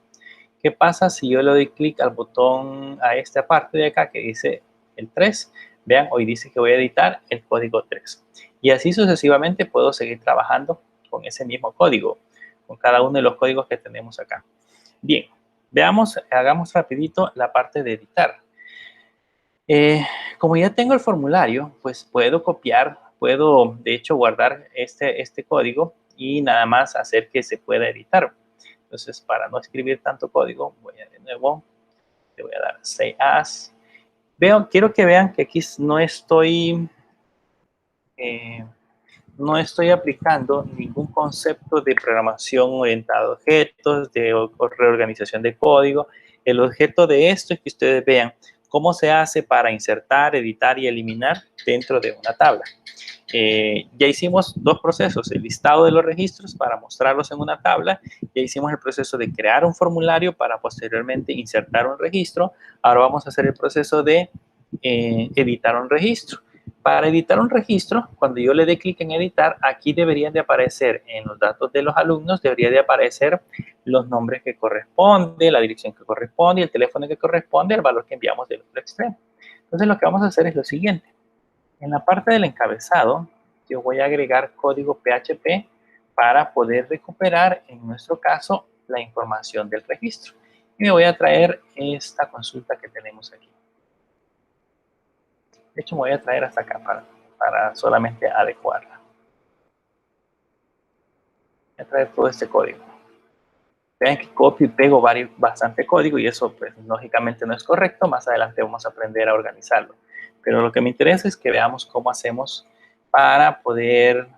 ¿Qué pasa si yo le doy clic al botón, a esta parte de acá que dice el 3? Vean, hoy dice que voy a editar el código 3. Y así sucesivamente puedo seguir trabajando con ese mismo código, con cada uno de los códigos que tenemos acá. Bien, veamos, hagamos rapidito la parte de editar. Como ya tengo el formulario, pues puedo copiar, puedo de hecho guardar este código y nada más hacer que se pueda editar. Entonces, para no escribir tanto código, voy a de nuevo, le voy a dar Save As. Quiero que vean que aquí no estoy aplicando ningún concepto de programación orientada a objetos, de reorganización de código. El objeto de esto es que ustedes vean cómo se hace para insertar, editar y eliminar dentro de una tabla. Ya hicimos dos procesos, el listado de los registros para mostrarlos en una tabla, ya hicimos el proceso de crear un formulario para posteriormente insertar un registro, ahora vamos a hacer el proceso de editar un registro. Para editar un registro, cuando yo le dé clic en editar, aquí deberían de aparecer en los datos de los alumnos, debería de aparecer los nombres que corresponden, la dirección que corresponde, el teléfono que corresponde, el valor que enviamos del otro extremo. Entonces lo que vamos a hacer es lo siguiente. En la parte del encabezado, yo voy a agregar código PHP para poder recuperar, en nuestro caso, la información del registro. Y me voy a traer esta consulta que tenemos aquí. De hecho, me voy a traer hasta acá para solamente adecuarla. Voy a traer todo este código. Vean que copio y pego bastante código y eso, pues, lógicamente no es correcto. Más adelante vamos a aprender a organizarlo. Pero lo que me interesa es que veamos cómo hacemos para poder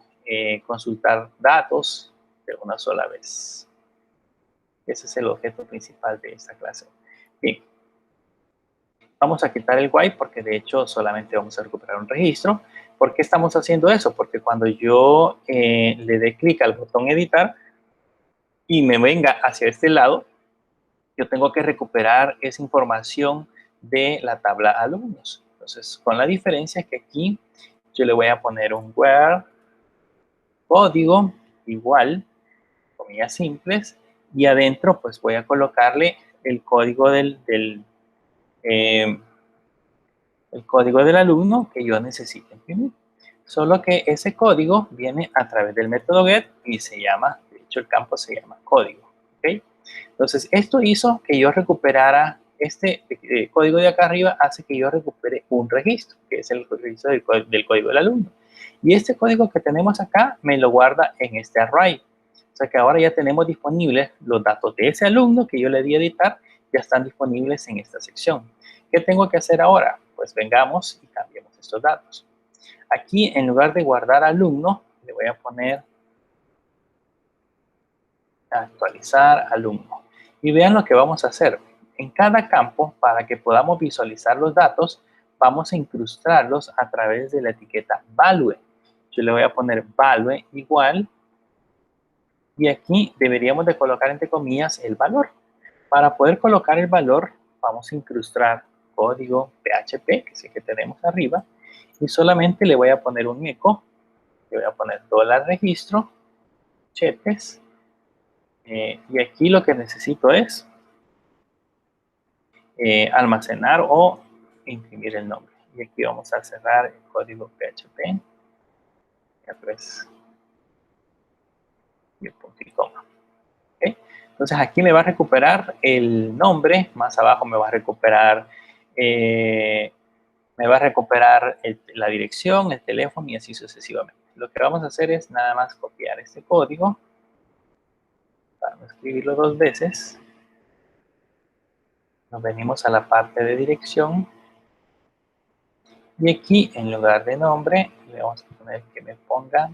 consultar datos de una sola vez. Ese es el objeto principal de esta clase. Bien. Vamos a quitar el while porque de hecho solamente vamos a recuperar un registro. ¿Por qué estamos haciendo eso? Porque cuando yo le dé clic al botón editar y me venga hacia este lado, yo tengo que recuperar esa información de la tabla alumnos. Entonces, con la diferencia que aquí yo le voy a poner un where código igual, comillas simples, y adentro pues voy a colocarle el código el código del alumno que yo necesito imprimir. Solo que ese código viene a través del método get y se llama, de hecho el campo se llama código. ¿Okay? Entonces, esto hizo que yo recuperara este código de acá arriba, hace que yo recupere un registro, que es el registro del código del alumno. Y este código que tenemos acá me lo guarda en este array. O sea que ahora ya tenemos disponibles los datos de ese alumno que yo le di a editar, ya están disponibles en esta sección. ¿Qué tengo que hacer ahora? Pues vengamos y cambiemos estos datos. Aquí, en lugar de guardar alumno, le voy a poner actualizar alumno. Y vean lo que vamos a hacer. En cada campo, para que podamos visualizar los datos, vamos a incrustarlos a través de la etiqueta value. Yo le voy a poner value igual. Y aquí deberíamos de colocar entre comillas el valor. Para poder colocar el valor, vamos a incrustar código PHP, que es el que tenemos arriba. Y solamente le voy a poner un eco. Le voy a poner $registro, chetes. Y aquí lo que necesito es almacenar o imprimir el nombre. Y aquí vamos a cerrar el código PHP. Pues, y el punto y coma. ¿Okay? Entonces aquí me va a recuperar el nombre, más abajo me va a recuperar, la dirección, el teléfono y así sucesivamente. Lo que vamos a hacer es nada más copiar este código para no escribirlo dos veces. Nos venimos a la parte de dirección y aquí en lugar de nombre le vamos a poner que me ponga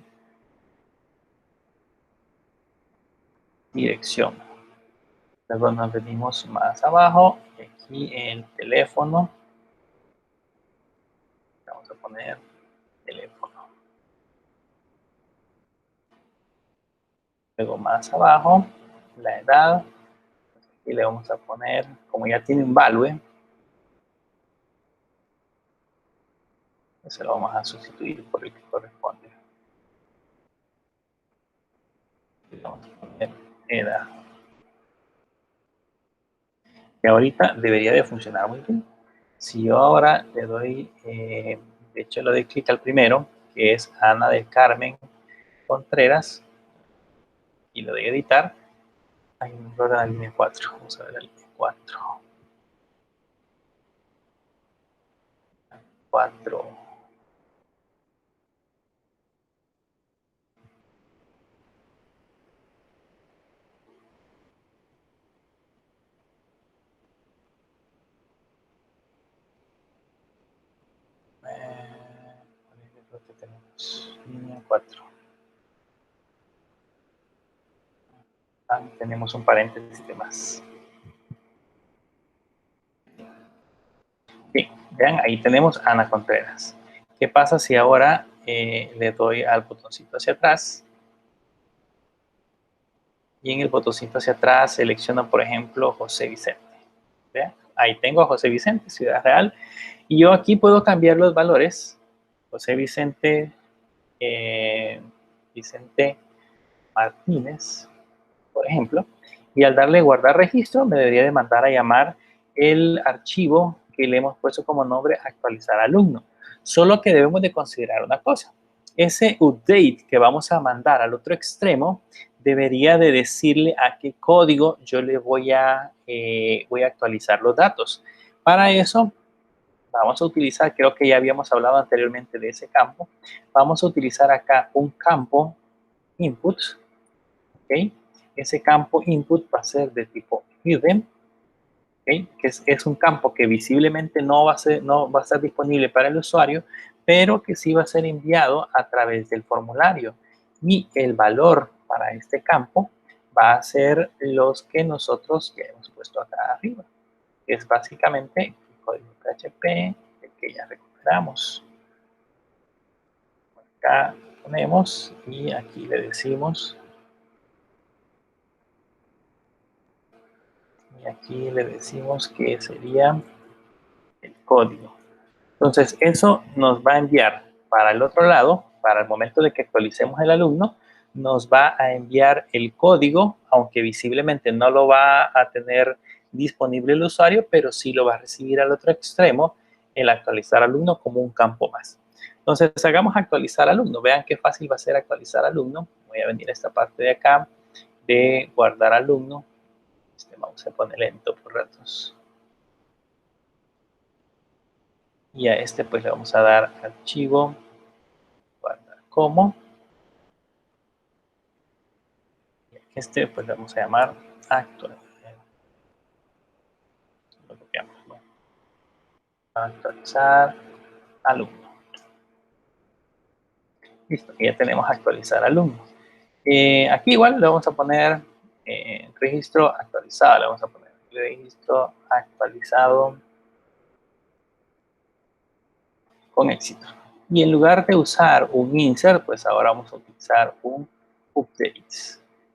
dirección. Luego nos venimos más abajo y aquí el teléfono vamos a poner teléfono. Luego más abajo la edad y le vamos a poner, como ya tiene un value, se lo vamos a sustituir por el que corresponde. Y vamos a poner edad. Y ahorita debería de funcionar muy bien. Si yo ahora le doy, de hecho le doy clic al primero, que es Ana del Carmen Contreras, y le doy a editar, hay un error en la línea 4. Vamos a ver la línea 4. 4. Que tenemos línea 4. Tenemos un paréntesis de más. Bien, vean, ahí tenemos Ana Contreras. ¿Qué pasa si ahora le doy al botoncito hacia atrás? Y en el botoncito hacia atrás selecciono, por ejemplo, José Vicente. ¿Vean? Ahí tengo a José Vicente, Ciudad Real. Y yo aquí puedo cambiar los valores José Vicente Martínez, por ejemplo, y al darle guardar registro me debería de mandar a llamar el archivo que le hemos puesto como nombre actualizar alumno. Solo que debemos de considerar una cosa. Ese update que vamos a mandar al otro extremo debería de decirle a qué código yo le voy a actualizar los datos. Para eso vamos a utilizar, creo que ya habíamos hablado anteriormente de ese campo, vamos a utilizar acá un campo input, ¿ok? Ese campo input va a ser de tipo hidden, ¿okay? Que es un campo que visiblemente no va a ser disponible para el usuario, pero que sí va a ser enviado a través del formulario. Y el valor para este campo va a ser los que nosotros ya hemos puesto acá arriba, que es básicamente el código PHP, el que ya recuperamos. Acá ponemos y aquí le decimos, y aquí le decimos que sería el código. Entonces, eso nos va a enviar para el otro lado, para el momento de que actualicemos el alumno, nos va a enviar el código, aunque visiblemente no lo va a tener disponible el usuario, pero sí lo va a recibir al otro extremo, el actualizar alumno como un campo más. Entonces, hagamos actualizar alumno. Vean qué fácil va a ser actualizar alumno. Voy a venir a esta parte de acá, de guardar alumno. Vamos a poner lento por ratos. Y a este pues le vamos a dar archivo, guardar como. Y a este pues le vamos a llamar actual. Lo copiamos, ¿no? Actualizar alumno. Listo, ya tenemos actualizar alumno. Aquí igual le vamos a poner registro actualizado, le vamos a poner registro actualizado con éxito. Y en lugar de usar un insert, pues ahora vamos a utilizar un update.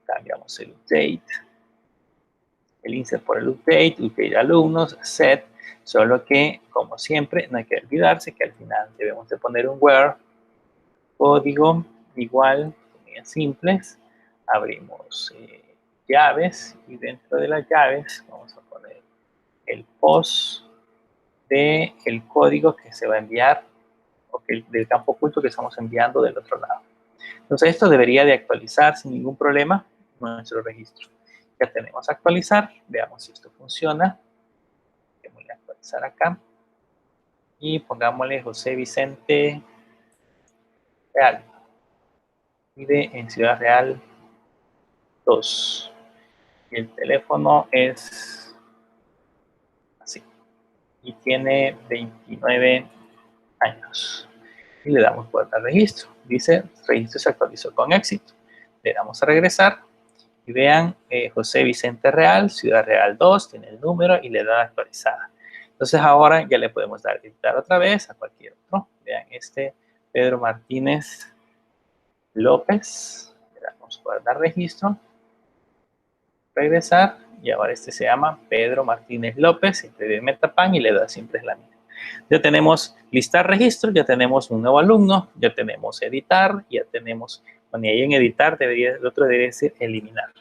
Cambiamos el update, el insert por el update alumnos, set, solo que, como siempre, no hay que olvidarse que al final debemos de poner un where, código igual, comillas simples, abrimos llaves y dentro de las llaves vamos a poner el post del código que se va a enviar o que del campo oculto que estamos enviando del otro lado. Entonces esto debería de actualizar sin ningún problema nuestro registro. Ya tenemos actualizar, veamos si esto funciona. Voy a actualizar acá y pongámosle José Vicente Real. Vive en Ciudad Real 2. Y el teléfono es así. Y tiene 29 años. Y le damos guardar registro. Dice, registro se actualizó con éxito. Le damos a regresar. Y vean, José Vicente Real, Ciudad Real 2, tiene el número y le da actualizada. Entonces ahora ya le podemos dar editar otra vez a cualquier otro. Vean, Pedro Martínez López. Le damos guardar registro. Regresar. Y ahora se llama Pedro Martínez López. Siempre de Metapan y le da siempre la misma. Ya tenemos listar registro, ya tenemos un nuevo alumno, ya tenemos editar, ya tenemos, bueno, y ahí en editar el otro debería decir eliminar.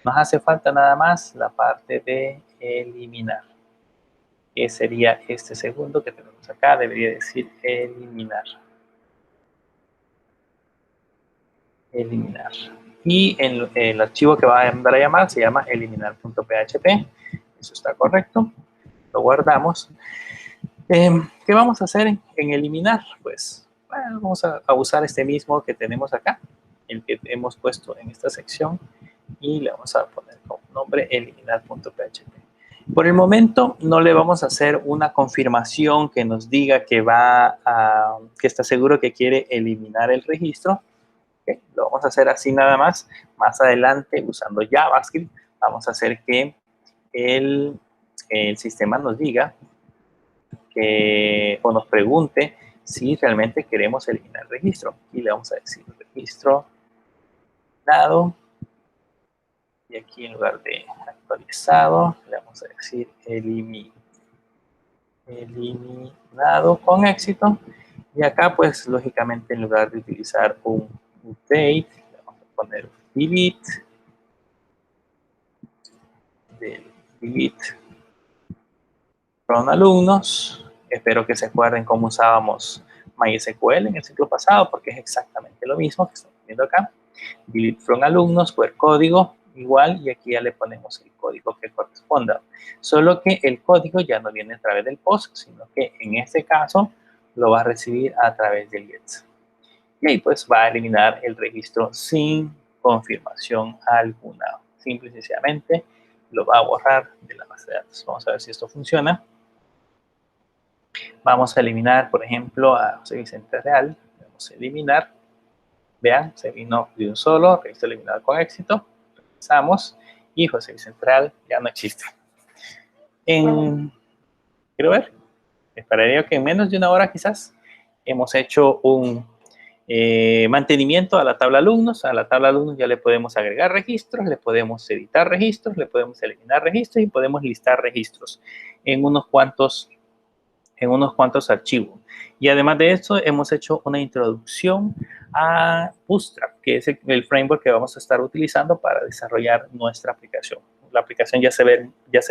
Nos hace falta nada más la parte de eliminar, que sería este segundo que tenemos acá, debería decir eliminar. Eliminar. Y el archivo que va a mandar a llamar se llama eliminar.php. Eso está correcto. Lo guardamos. ¿Qué vamos a hacer en eliminar? Pues bueno, vamos a usar este mismo que tenemos acá, el que hemos puesto en esta sección, y le vamos a poner como nombre eliminar.php. Por el momento no le vamos a hacer una confirmación que nos diga que que está seguro que quiere eliminar el registro. ¿Okay? Lo vamos a hacer así nada más. Más adelante, usando JavaScript, vamos a hacer que el sistema nos diga o nos pregunte si realmente queremos eliminar el registro. Y le vamos a decir registro dado. Y aquí en lugar de actualizado, le vamos a decir eliminado con éxito. Y acá, pues, lógicamente, en lugar de utilizar un update, vamos a poner delete, delete from alumnos. Espero que se acuerden cómo usábamos MySQL en el ciclo pasado, porque es exactamente lo mismo que estamos viendo acá. Delete from alumnos, pues código igual, y aquí ya le ponemos el código que corresponda. Solo que el código ya no viene a través del post, sino que en este caso lo va a recibir a través del get. Y ahí pues va a eliminar el registro sin confirmación alguna. Simple y sencillamente lo va a borrar de la base de datos. Vamos a ver si esto funciona. Vamos a eliminar, por ejemplo, a José Vicente Real. Vamos a eliminar. Vean, se vino de un solo, registro eliminado con éxito. Revisamos y José Vicente Real ya no existe. Quiero ver, esperaría que en menos de una hora quizás hemos hecho un mantenimiento a la tabla alumnos. A la tabla alumnos ya le podemos agregar registros, le podemos editar registros, le podemos eliminar registros y podemos listar registros en unos cuantos archivos. Y además de eso, hemos hecho una introducción a Bootstrap, que es el framework que vamos a estar utilizando para desarrollar nuestra aplicación. La aplicación ya se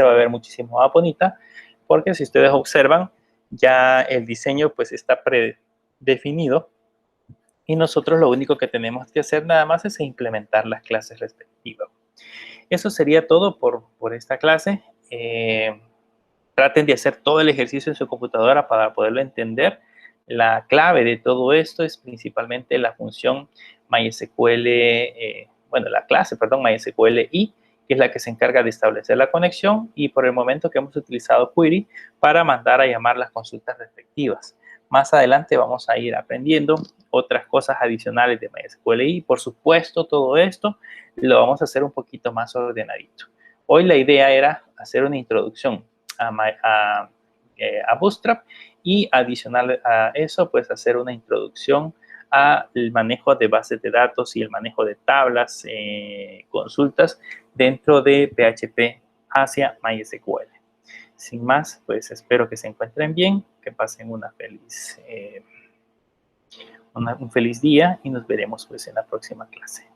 va a ver muchísimo más bonita, porque si ustedes observan, ya el diseño pues está predefinido y nosotros lo único que tenemos que hacer nada más es implementar las clases respectivas. Eso sería todo por esta clase. Traten de hacer todo el ejercicio en su computadora para poderlo entender. La clave de todo esto es principalmente la función MySQL, la clase, perdón, MySQLi, que es la que se encarga de establecer la conexión, y por el momento que hemos utilizado Query para mandar a llamar las consultas respectivas. Más adelante vamos a ir aprendiendo otras cosas adicionales de MySQLi. Por supuesto, todo esto lo vamos a hacer un poquito más ordenadito. Hoy la idea era hacer una introducción a Bootstrap y adicional a eso, pues hacer una introducción al manejo de bases de datos y el manejo de tablas, consultas dentro de PHP hacia MySQL. Sin más, pues espero que se encuentren bien, que pasen un feliz día y nos veremos pues en la próxima clase.